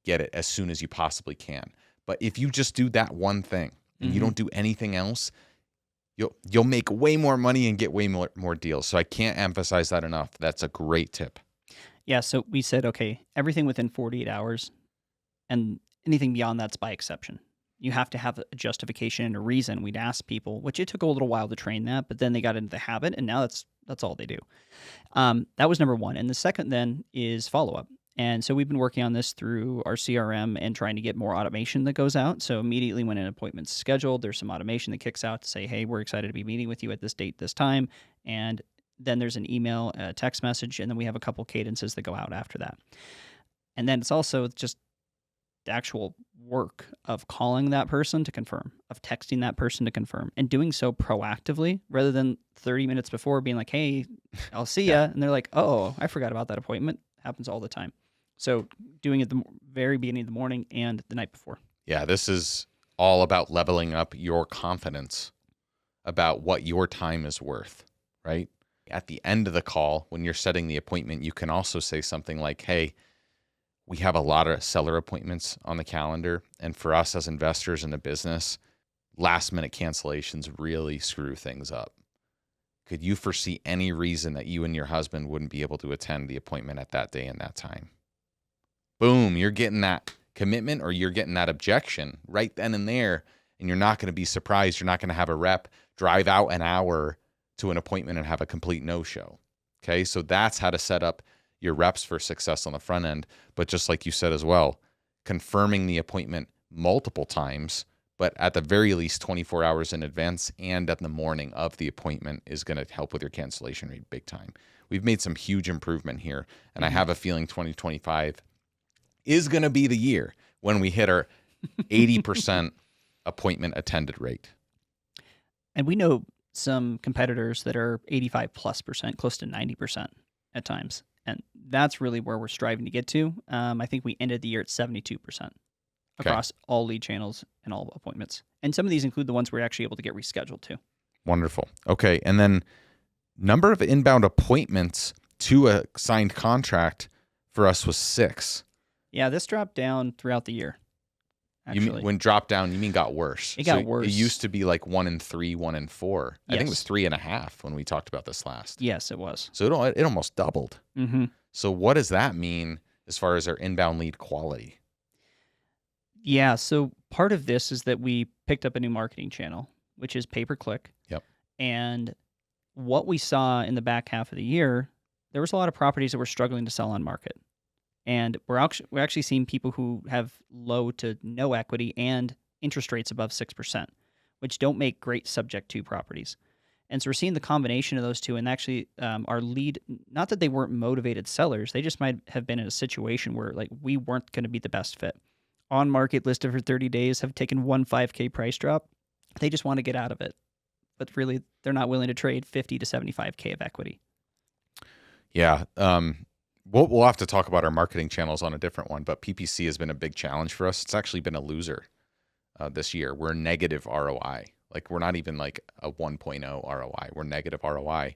get it as soon as you possibly can. But if you just do that one thing and you don't do anything else, you'll make way more money and get way more deals. So I can't emphasize that enough. That's a great tip. Yeah, so we said, okay, everything within 48 hours and anything beyond that's by exception. You have to have a justification and a reason. We'd ask people, which it took a little while to train that, but then they got into the habit, and now that's all they do. That was number one. And the second then is follow-up. And so we've been working on this through our CRM and trying to get more automation that goes out. So immediately when an appointment's scheduled, there's some automation that kicks out to say, hey, we're excited to be meeting with you at this date, this time. And then there's an email, a text message, and then we have a couple cadences that go out after that. And then it's also just the actual work of calling that person to confirm, of texting that person to confirm, and doing so proactively rather than 30 minutes before being like, hey, I'll see ya. And they're like, oh, I forgot about that appointment. Happens all the time. So doing it the very beginning of the morning and the night before. Yeah, this is all about leveling up your confidence about what your time is worth, right? At the end of the call, when you're setting the appointment, you can also say something like, hey, we have a lot of seller appointments on the calendar. And for us as investors in the business, last minute cancellations really screw things up. Could you foresee any reason that you and your husband wouldn't be able to attend the appointment at that day and that time? Boom, you're getting that commitment or you're getting that objection right then and there. And you're not going to be surprised. You're not going to have a rep drive out an hour to an appointment and have a complete no-show. Okay, so that's how to set up your reps for success on the front end. But just like you said as well, confirming the appointment multiple times, but at the very least 24 hours in advance and at the morning of the appointment is going to help with your cancellation rate big time. We've made some huge improvement here, and I have a feeling 2025 is going to be the year when we hit our 80% appointment attended rate. And we know some competitors that are 85+%, close to 90% at times. And that's really where we're striving to get to. I think we ended the year at 72% across all lead channels and all appointments. And some of these include the ones we're actually able to get rescheduled to. Wonderful. Okay. And then number of inbound appointments to a signed contract for us was 6. Yeah, this dropped down throughout the year. Actually. You mean, when dropped down, you mean got worse? It got worse. It used to be like 1 in 3, 1 in 4. Yes. I think it was 3.5 when we talked about this last. Yes, it was. So it almost doubled. Mm-hmm. So what does that mean as far as our inbound lead quality? Yeah. So part of this is that we picked up a new marketing channel, which is pay-per-click. Yep. And what we saw in the back half of the year, there was a lot of properties that were struggling to sell on market. And we're actually seeing people who have low to no equity and interest rates above 6%, which don't make great subject to properties. And so we're seeing the combination of those two. And actually, our lead, not that they weren't motivated sellers, they just might have been in a situation where like we weren't going to be the best fit. On market listed for 30 days, have taken one 5K price drop. They just want to get out of it. But really, they're not willing to trade 50 to 75K of equity. Yeah. We'll have to talk about our marketing channels on a different one, but PPC has been a big challenge for us. It's actually been a loser this year. We're negative ROI. Like we're not even like a 1.0 ROI. We're negative ROI.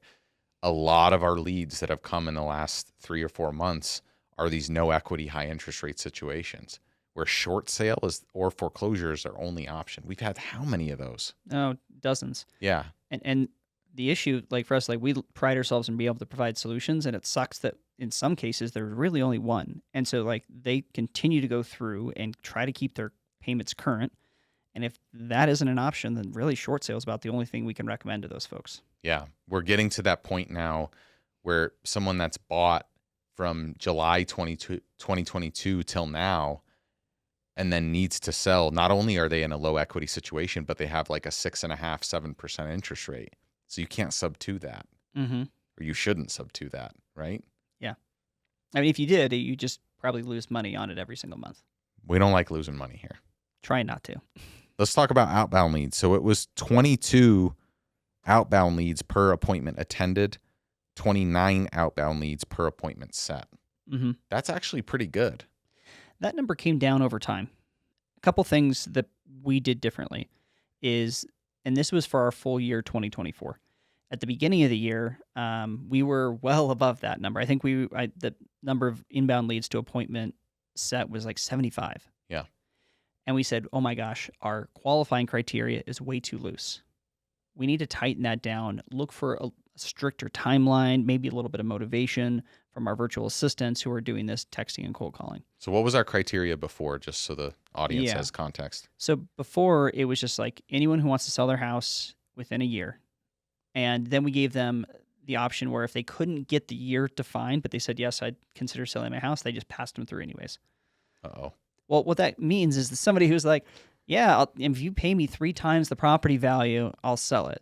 A lot of our leads that have come in the last 3 or 4 months are these no equity, high interest rate situations where short sale is or foreclosure is their only option. We've had how many of those? Oh, dozens. Yeah. And the issue, like for us, like we pride ourselves in being able to provide solutions, and it sucks that in some cases there's really only one. And so like they continue to go through and try to keep their payments current. And if that isn't an option, then really short sale is about the only thing we can recommend to those folks. Yeah. We're getting to that point now where someone that's bought from July 2022 till now and then needs to sell, not only are they in a low equity situation, but they have like a 6.5%, 7% interest rate. So you can't sub to that, Mm-hmm. or you shouldn't sub to that, right? Yeah. I mean, if you did, you just probably lose money on it every single month. We don't like losing money here. Try not to. Let's talk about outbound leads. So it was 22 outbound leads per appointment attended, 29 outbound leads per appointment set. Mm-hmm. That's actually pretty good. That number came down over time. A couple things that we did differently is, and this was for our full year 2024. At the beginning of the year, we were well above that number. I think the number of inbound leads to appointment set was like 75. Yeah. And we said, oh my gosh, our qualifying criteria is way too loose. We need to tighten that down, look for a stricter timeline, maybe a little bit of motivation from our virtual assistants who are doing this texting and cold calling. So what was our criteria before, just so the audience has context? So before, it was just like anyone who wants to sell their house within a year. And then we gave them the option where if they couldn't get the year defined, but they said, yes, I'd consider selling my house, they just passed them through anyways. Uh-oh. Well, what that means is that somebody who's like, yeah, if you pay me 3 times the property value, I'll sell it,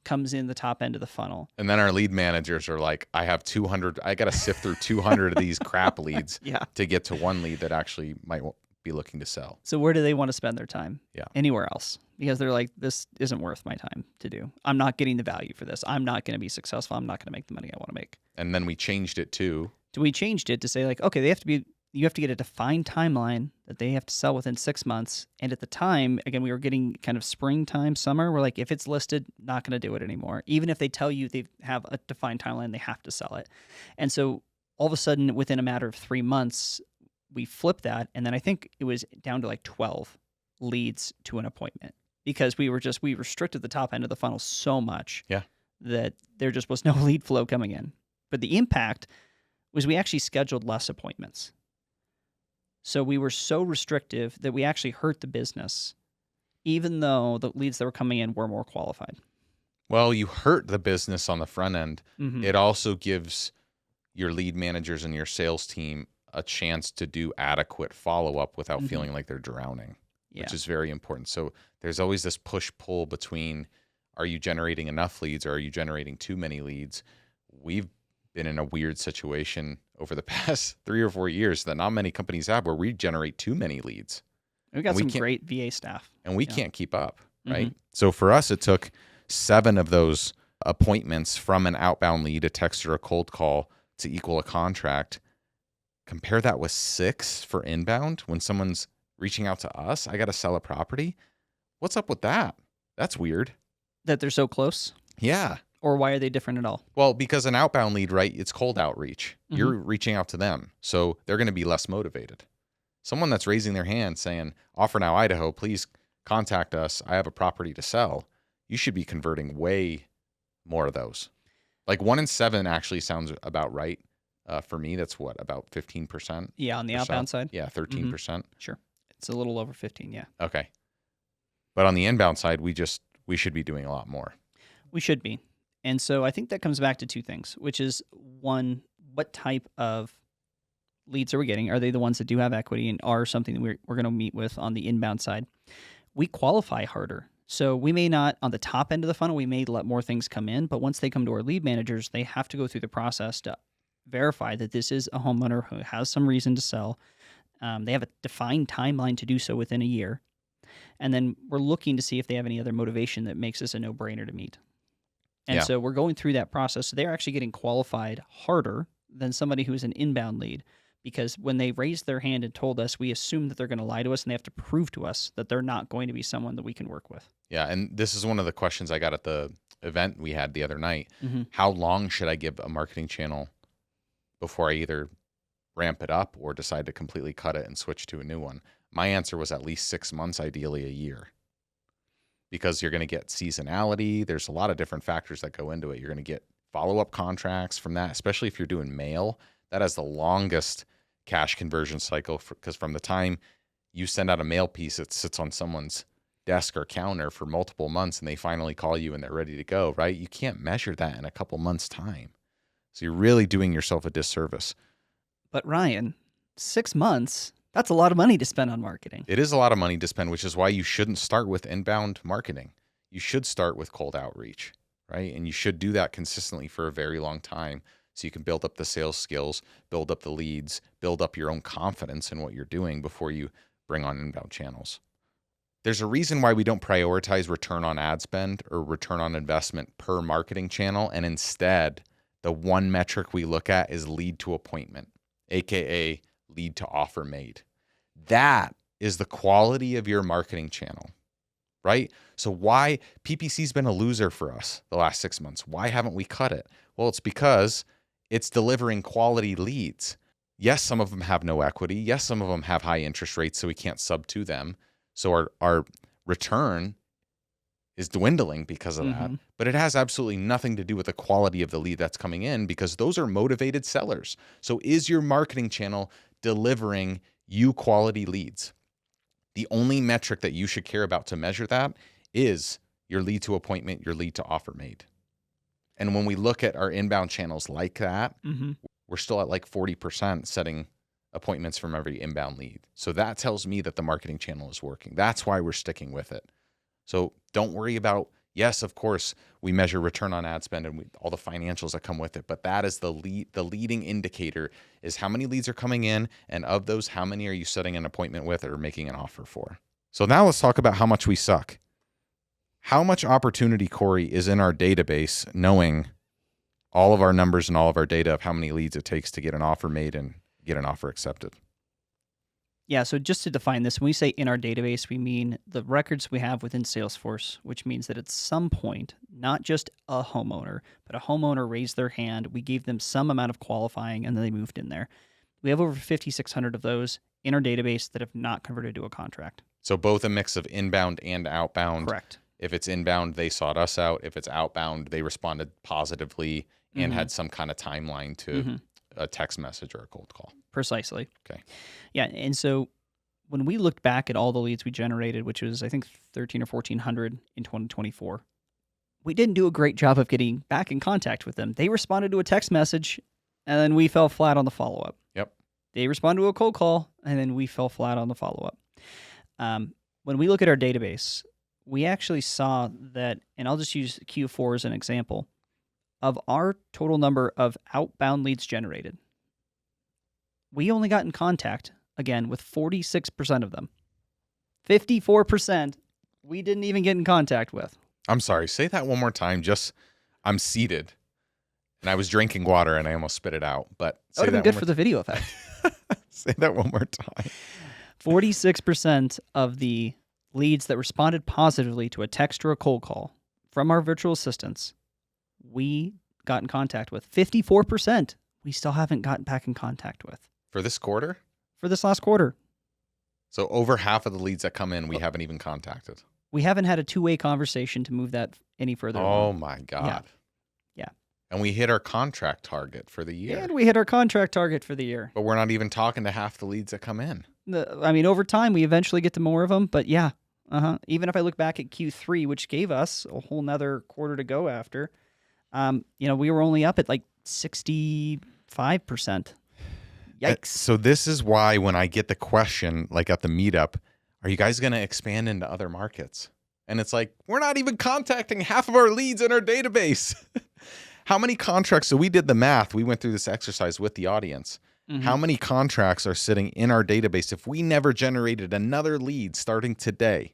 comes in the top end of the funnel. And then our lead managers are like, I have 200, I got to sift through 200 of these crap leads to get to one lead that actually might be looking to sell. So where do they want to spend their time? Yeah. Anywhere else. Because they're like, this isn't worth my time to do. I'm not getting the value for this. I'm not going to be successful. I'm not going to make the money I want to make. And then we changed it to? We changed it to say like, okay, you have to get a defined timeline that they have to sell within 6 months. And at the time, again, we were getting kind of springtime, summer. We're like, if it's listed, not going to do it anymore. Even if they tell you they have a defined timeline, they have to sell it. And so all of a sudden, within a matter of 3 months, we flipped that. And then I think it was down to like 12 leads to an appointment because we restricted the top end of the funnel so much that there just was no lead flow coming in. But the impact was we actually scheduled less appointments. So we were so restrictive that we actually hurt the business, even though the leads that were coming in were more qualified. Well, you hurt the business on the front end. Mm-hmm. It also gives your lead managers and your sales team a chance to do adequate follow-up without feeling like they're drowning, which is very important. So there's always this push-pull between, are you generating enough leads or are you generating too many leads? We've been in a weird situation over the past 3 or 4 years that not many companies have, where we generate too many leads. We've got some great VA staff. And we can't keep up, right? So for us, it took 7 of those appointments from an outbound lead, a text or a cold call, to equal a contract. Compare that with 6 for inbound when someone's reaching out to us. I got to sell a property. What's up with that? That's weird. That they're so close? Yeah. Or why are they different at all? Well, because an outbound lead, right, it's cold outreach. You're reaching out to them, so they're going to be less motivated. Someone that's raising their hand saying, offer now Idaho, please contact us. I have a property to sell. You should be converting way more of those. Like 1 in 7 actually sounds about right For me, that's what, about 15%? Yeah, on the or so? outbound side. Yeah, 13%. Sure. It's a little over 15, yeah. Okay. But on the inbound side, we should be doing a lot more. We should be. And so I think that comes back to two things, which is one, what type of leads are we getting? Are they the ones that do have equity and are something that we're going to meet with on the inbound side? We qualify harder. So we may not, on the top end of the funnel, we may let more things come in, but once they come to our lead managers, they have to go through the process to verify that this is a homeowner who has some reason to sell. They have a defined timeline to do so within a year. And then we're looking to see if they have any other motivation that makes this a no-brainer to meet. And so we're going through that process. So they're actually getting qualified harder than somebody who is an inbound lead, because when they raised their hand and told us, we assume that they're going to lie to us and they have to prove to us that they're not going to be someone that we can work with. Yeah, and this is one of the questions I got at the event we had the other night. Mm-hmm. How long should I give a marketing channel before I either ramp it up or decide to completely cut it and switch to a new one? My answer was at least 6 months, ideally a year. Because you're going to get seasonality. There's a lot of different factors that go into it. You're going to get follow-up contracts from that, especially if you're doing mail. That has the longest cash conversion cycle, because from the time you send out a mail piece, it sits on someone's desk or counter for multiple months, and they finally call you and they're ready to go, right? You can't measure that in a couple months' time. So you're really doing yourself a disservice. But Ryan, 6 months, that's a lot of money to spend on marketing. It is a lot of money to spend, which is why you shouldn't start with inbound marketing. You should start with cold outreach, right? And you should do that consistently for a very long time so you can build up the sales skills, build up the leads, build up your own confidence in what you're doing before you bring on inbound channels. There's a reason why we don't prioritize return on ad spend or return on investment per marketing channel, and instead, the one metric we look at is lead to appointment, aka lead to offer made. That is the quality of your marketing channel, right? So why PPC's been a loser for us the last 6 months? Why haven't we cut it? Well, it's because it's delivering quality leads. Yes, some of them have no equity. Yes, some of them have high interest rates, so we can't sub to them. So our return is dwindling because of that. But it has absolutely nothing to do with the quality of the lead that's coming in, because those are motivated sellers. So is your marketing channel delivering you quality leads? The only metric that you should care about to measure that is your lead to appointment, your lead to offer made. And when we look at our inbound channels like that, we're still at like 40% setting appointments from every inbound lead. So that tells me that the marketing channel is working. That's why we're sticking with it. So don't worry about, yes, of course, we measure return on ad spend and all the financials that come with it, but that is the leading indicator is how many leads are coming in, and of those, how many are you setting an appointment with or making an offer for? So now let's talk about how much we suck. How much opportunity, Cory, is in our database, knowing all of our numbers and all of our data of how many leads it takes to get an offer made and get an offer accepted? Yeah, so just to define this, when we say in our database, we mean the records we have within Salesforce, which means that at some point, not just a homeowner, but a homeowner raised their hand, we gave them some amount of qualifying, and then they moved in there. We have over 5,600 of those in our database that have not converted to a contract. So both a mix of inbound and outbound. Correct. If it's inbound, they sought us out. If it's outbound, they responded positively and had some kind of timeline to a text message or a cold call. Precisely. Okay. Yeah, and so when we looked back at all the leads we generated, which was, I think, 1,300 or 1,400 in 2024, we didn't do a great job of getting back in contact with them. They responded to a text message, and then we fell flat on the follow-up. Yep. They responded to a cold call, and then we fell flat on the follow-up. When we look at our database, we actually saw that, and I'll just use Q4 as an example, of our total number of outbound leads generated, we only got in contact, again, with 46% of them. 54% we didn't even get in contact with. I'm sorry. Say that one more time. I'm seated, and I was drinking water, and I almost spit it out. But That would have been good for the video effect. Say that one more time. 46% of the leads that responded positively to a text or a cold call from our virtual assistants, we got in contact with. 54% we still haven't gotten back in contact with. For this quarter? For this last quarter. So over half of the leads that come in, we haven't even contacted. We haven't had a two-way conversation to move that any further Oh along. my God. Yeah. And we hit our contract target for the year. And we hit our contract target for the year. But we're not even talking to half the leads that come in. Over time, we eventually get to more of them. But yeah, even if I look back at Q3, which gave us a whole nother quarter to go after, we were only up at like 65%. Yikes. So this is why when I get the question, like at the meetup, are you guys going to expand into other markets? And it's like, we're not even contacting half of our leads in our database. How many contracts? So we did the math. We went through this exercise with the audience. Mm-hmm. How many contracts are sitting in our database if we never generated another lead starting today,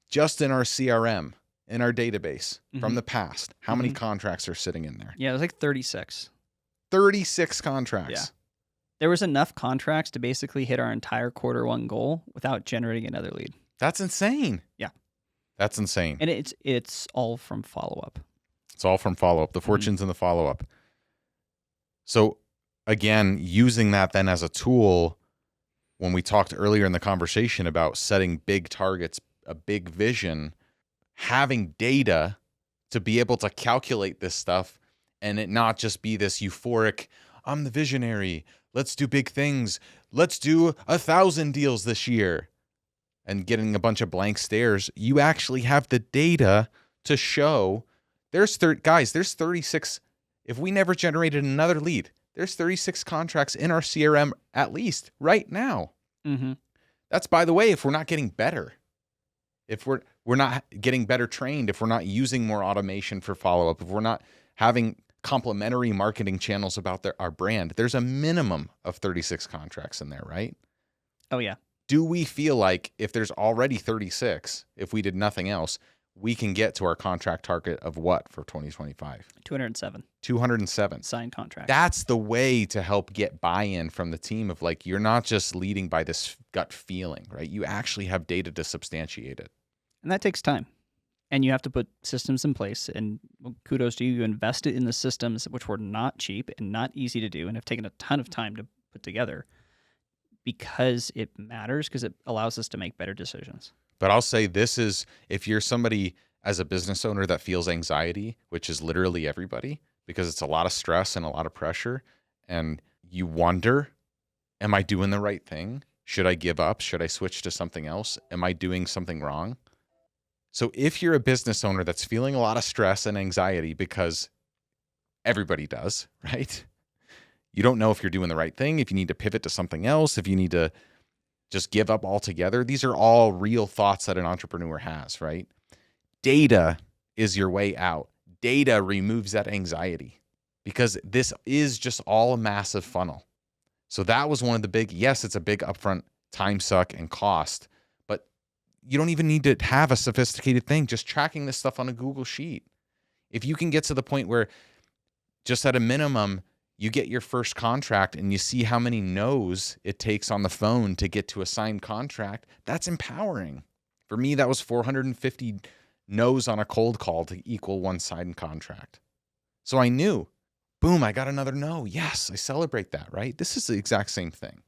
just in our CRM, in our database from the past? How many contracts are sitting in there? Yeah, it was like 36. 36 contracts. Yeah. There was enough contracts to basically hit our entire Q1 goal without generating another lead. That's insane. Yeah. That's insane. And it's all from follow-up. It's all from follow-up. The fortune's in the follow-up. So again, using that then as a tool, when we talked earlier in the conversation about setting big targets, a big vision, having data to be able to calculate this stuff and it not just be this euphoric, I'm the visionary, let's do big things, let's do 1,000 deals this year, and getting a bunch of blank stares. You actually have the data to show there's 36. If we never generated another lead, there's 36 contracts in our CRM at least right now. Mm-hmm. That's, by the way, if we're not getting better, if we're not getting better trained, if we're not using more automation for follow-up, if we're not having complementary marketing channels about our brand, there's a minimum of 36 contracts in there, right? Oh, yeah. Do we feel like if there's already 36, if we did nothing else, we can get to our contract target of what for 2025? 207. 207. Signed contract. That's the way to help get buy-in from the team of like, you're not just leading by this gut feeling, right? You actually have data to substantiate it. And that takes time. And you have to put systems in place. And kudos to you. You invested in the systems, which were not cheap and not easy to do and have taken a ton of time to put together because it matters, because it allows us to make better decisions. But I'll say this is, if you're somebody as a business owner that feels anxiety, which is literally everybody, because it's a lot of stress and a lot of pressure, and you wonder, am I doing the right thing? Should I give up? Should I switch to something else? Am I doing something wrong? So if you're a business owner that's feeling a lot of stress and anxiety, because everybody does, right? You don't know if you're doing the right thing, if you need to pivot to something else, if you need to just give up altogether. These are all real thoughts that an entrepreneur has, right? Data is your way out. Data removes that anxiety because this is just all a massive funnel. So that was one of the big, yes, it's a big upfront time suck and cost, but you don't even need to have a sophisticated thing. Just tracking this stuff on a Google Sheet. If you can get to the point where just at a minimum, you get your first contract and you see how many no's it takes on the phone to get to a signed contract, that's empowering. For me, that was 450 no's on a cold call to equal one signed contract. So I knew, boom, I got another no. Yes, I celebrate that, right? This is the exact same thing.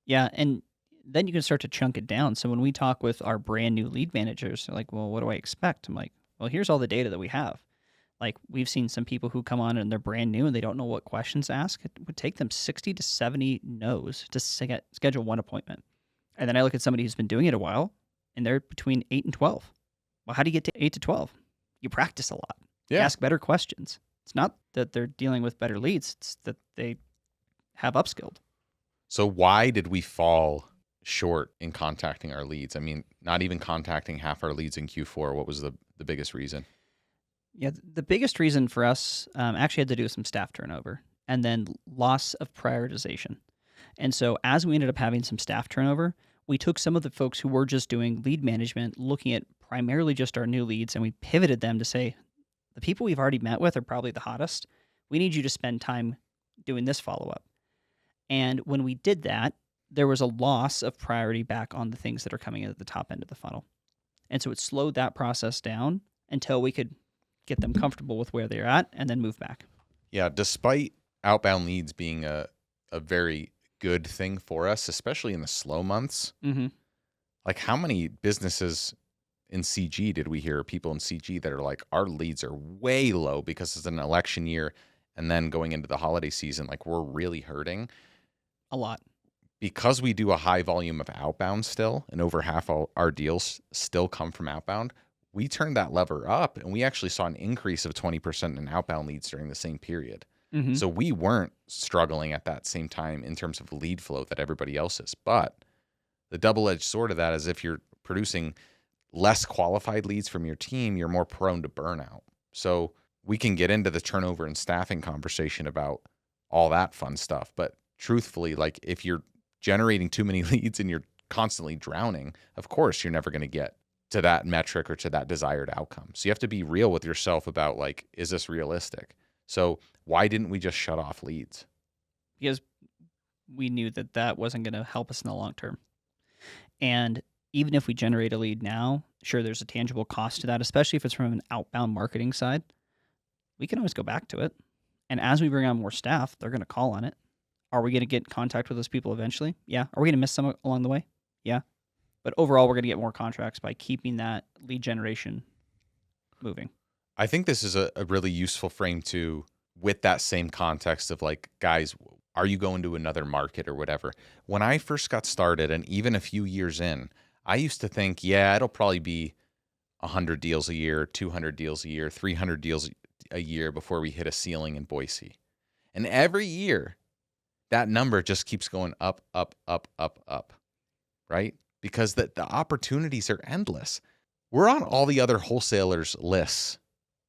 Yeah, and then you can start to chunk it down. So when we talk with our brand new lead managers, they're like, well, what do I expect? I'm like, well, here's all the data that we have. Like, we've seen some people who come on and they're brand new and they don't know what questions to ask. It would take them 60 to 70 no's to schedule one appointment. And then I look at somebody who's been doing it a while and they're between 8 and 12. Well, how do you get to 8 to 12? You practice a lot. Yeah. You ask better questions. It's not that they're dealing with better leads. It's that they have upskilled. So why did we fall short in contacting our leads? I mean, not even contacting half our leads in Q4. What was the biggest reason? Yeah, the biggest reason for us actually had to do with some staff turnover and then loss of prioritization. And so as we ended up having some staff turnover, we took some of the folks who were just doing lead management, looking at primarily just our new leads, and we pivoted them to say, the people we've already met with are probably the hottest. We need you to spend time doing this follow-up. And when we did that, there was a loss of priority back on the things that are coming in at the top end of the funnel. And so it slowed that process down until we could get them comfortable with where they're at and then move back. Yeah, despite outbound leads being a very good thing for us, especially in the slow months, Mm-hmm. like how many businesses in CG did we hear people in CG that are like, our leads are way low because it's an election year, and then going into the holiday season, like we're really hurting A lot. because we do a high volume of outbound still, and over half our deals still come from outbound. We turned that lever up, and we actually saw an increase of 20% in outbound leads during the same period. Mm-hmm. So we weren't struggling at that same time in terms of lead flow that everybody else is. But the double-edged sword of that is if you're producing less qualified leads from your team, you're more prone to burnout. So we can get into the turnover and staffing conversation about all that fun stuff. But truthfully, like if you're generating too many leads and you're constantly drowning, of course, you're never going to get to that metric or to that desired outcome. So you have to be real with yourself about like, is this realistic? So why didn't we just shut off leads? Because we knew that wasn't going to help us in the long term. And even if we generate a lead now, sure, there's a tangible cost to that, especially if it's from an outbound marketing side. We can always go back to it. And as we bring on more staff, they're going to call on it. Are we going to get in contact with those people eventually? Yeah. Are we going to miss some along the way? Yeah. But overall, we're going to get more contracts by keeping that lead generation moving. I think this is a really useful frame too, with that same context of like, guys, are you going to another market or whatever? When I first got started, and even a few years in, I used to think, yeah, it'll probably be 100 deals a year, 200 deals a year, 300 deals a year before we hit a ceiling in Boise. And every year, that number just keeps going up, up, up, up, up, right? Because the opportunities are endless. We're on all the other wholesalers' lists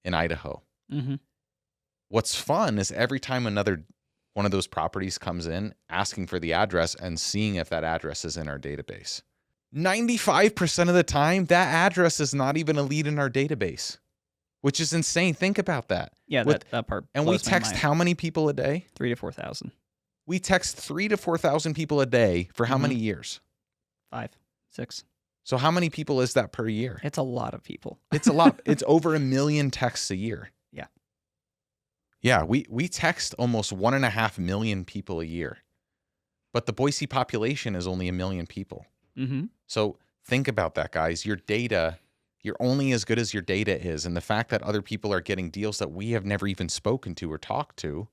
in Idaho. Mm-hmm. What's fun is every time another one of those properties comes in, asking for the address and seeing if that address is in our database. 95% of the time, that address is not even a lead in our database, which is insane. Think about that. Yeah, that part. And we text how many people a day? 3,000 to 4,000. We text 3,000 to 4,000 people a day for how many years? 5, 6. So how many people is that per year? It's a lot of people. It's a lot. It's over 1 million texts a year. Yeah. Yeah, we text almost 1.5 million people a year. But the Boise population is only 1 million people. Mm-hmm. So think about that, guys. Your data, you're only as good as your data is. And the fact that other people are getting deals that we have never even spoken to or talked to,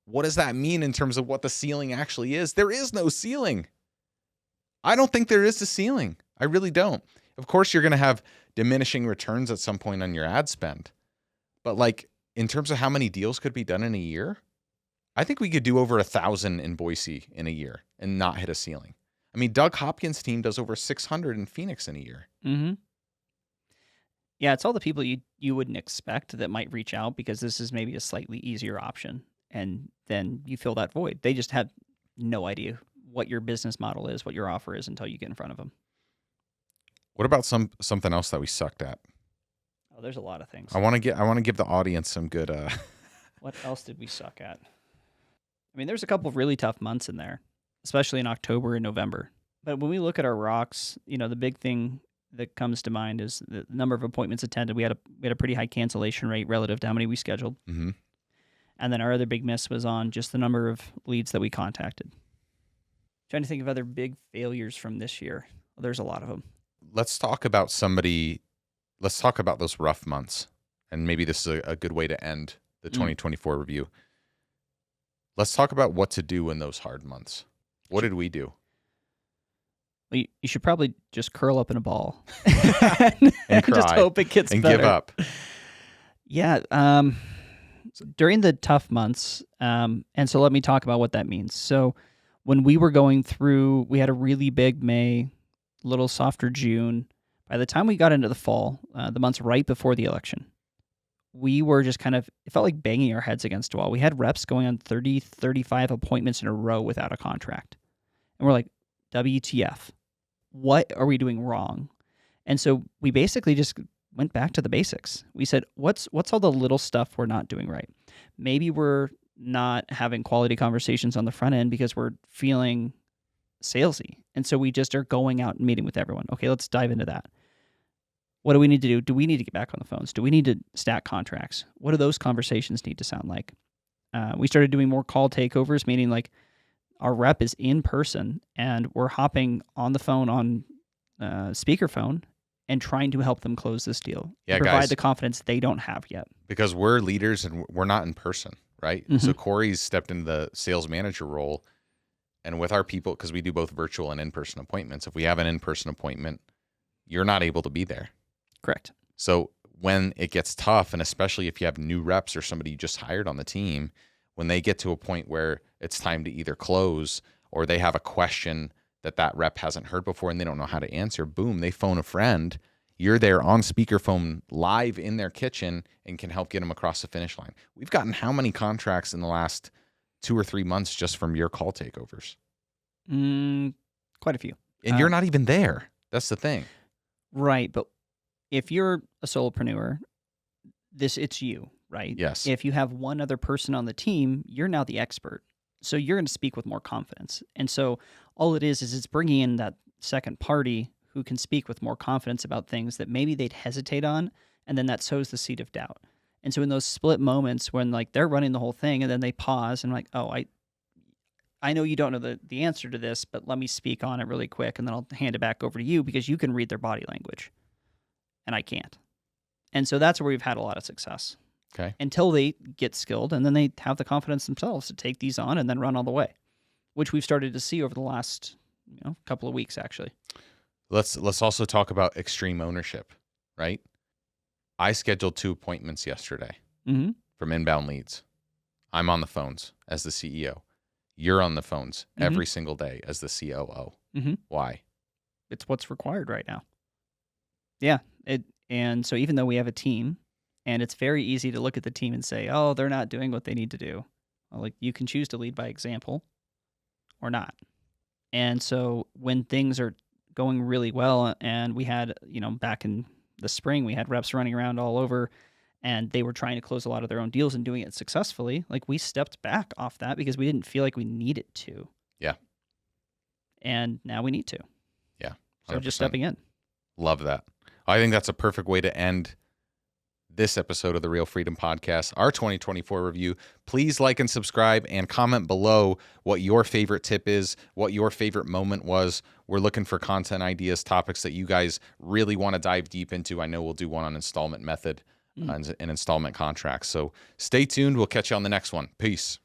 what does that mean in terms of what the ceiling actually is? There is no ceiling. I don't think there is a ceiling. I really don't. Of course, you're going to have diminishing returns at some point on your ad spend. But like in terms of how many deals could be done in a year, I think we could do over 1,000 in Boise in a year and not hit a ceiling. I mean, Doug Hopkins' team does over 600 in Phoenix in a year. Mm-hmm. Yeah, it's all the people you wouldn't expect that might reach out because this is maybe a slightly easier option. And then you fill that void. They just have no idea what your business model is, what your offer is until you get in front of them. What about something else that we sucked at? Oh, there's a lot of things. I want to give the audience some good. What else did we suck at? I mean, there's a couple of really tough months in there, especially in October and November. But when we look at our rocks, the big thing that comes to mind is the number of appointments attended. We had a pretty high cancellation rate relative to how many we scheduled. Mm-hmm. And then our other big miss was on just the number of leads that we contacted. Trying to think of other big failures from this year. Well, there's a lot of them. Let's talk about those rough months. And maybe this is a good way to end the 2024 review. Let's talk about what to do in those hard months. What did we do? Well, you should probably just curl up in a ball and cry just hope it gets and better. Give up. Yeah. During the tough months, and so let me talk about what that means. So when we were going through, we had a really big May, a little softer June. By the time we got into the fall, the months right before the election, we were just it felt like banging our heads against a wall. We had reps going on 30, 35 appointments in a row without a contract. And we're like, WTF, what are we doing wrong? And so we basically just went back to the basics. We said, what's all the little stuff we're not doing right? Maybe we're not having quality conversations on the front end because we're feeling salesy. And so we just are going out and meeting with everyone. Okay, let's dive into that. What do we need to do? Do we need to get back on the phones? Do we need to stack contracts? What do those conversations need to sound like? We started doing more call takeovers, meaning like our rep is in person and we're hopping on the phone on speakerphone and trying to help them close this deal. Yeah, provide guys. the confidence they don't have yet. Because we're leaders and we're not in person, right? Mhm. So Cory's stepped into the sales manager role, and with our people, because we do both virtual and in-person appointments, if we have an in-person appointment, you're not able to be there. Correct. So when it gets tough, and especially if you have new reps or somebody you just hired on the team, when they get to a point where it's time to either close or they have a question that rep hasn't heard before and they don't know how to answer, boom, they phone a friend. You're there on speakerphone live in their kitchen and can help get them across the finish line. We've gotten how many contracts in the last 2 or 3 months just from your call takeovers? Quite a few. And you're not even there. That's the thing. Right. But if you're a solopreneur, it's you, right? Yes. If you have one other person on the team, you're now the expert. So you're going to speak with more confidence. And so all it is it's bringing in that second party who can speak with more confidence about things that maybe they'd hesitate on, and then that sows the seed of doubt. And so in those split moments when like they're running the whole thing and then they pause and like, oh, I know you don't know the answer to this, but let me speak on it really quick, and then I'll hand it back over to you because you can read their body language, and I can't. And so that's where we've had a lot of success. Okay. Until they get skilled, and then they have the confidence themselves to take these on and then run all the way, which we've started to see over the last couple of weeks, actually. Let's also talk about extreme ownership, right? I scheduled 2 appointments yesterday from inbound leads. I'm on the phones as the CEO. You're on the phones every single day as the COO. Why? It's what's required right now. Yeah. And so even though we have a team, and it's very easy to look at the team and say, oh, they're not doing what they need to do. Well, like, you can choose to lead by example or not. And so when things are going really well, and we had, back in the spring, we had reps running around all over, and they were trying to close a lot of their own deals and doing it successfully. Like, we stepped back off that because we didn't feel like we needed to. Yeah. And now we need to. Yeah. 100%. So just stepping in. Love that. I think that's a perfect way to end this episode of the Real Freedom Podcast, our 2024 review. Please like and subscribe and comment below what your favorite tip is, what your favorite moment was. We're looking for content ideas, topics that you guys really want to dive deep into. I know we'll do one on installment method and installment contracts. So stay tuned. We'll catch you on the next one. Peace.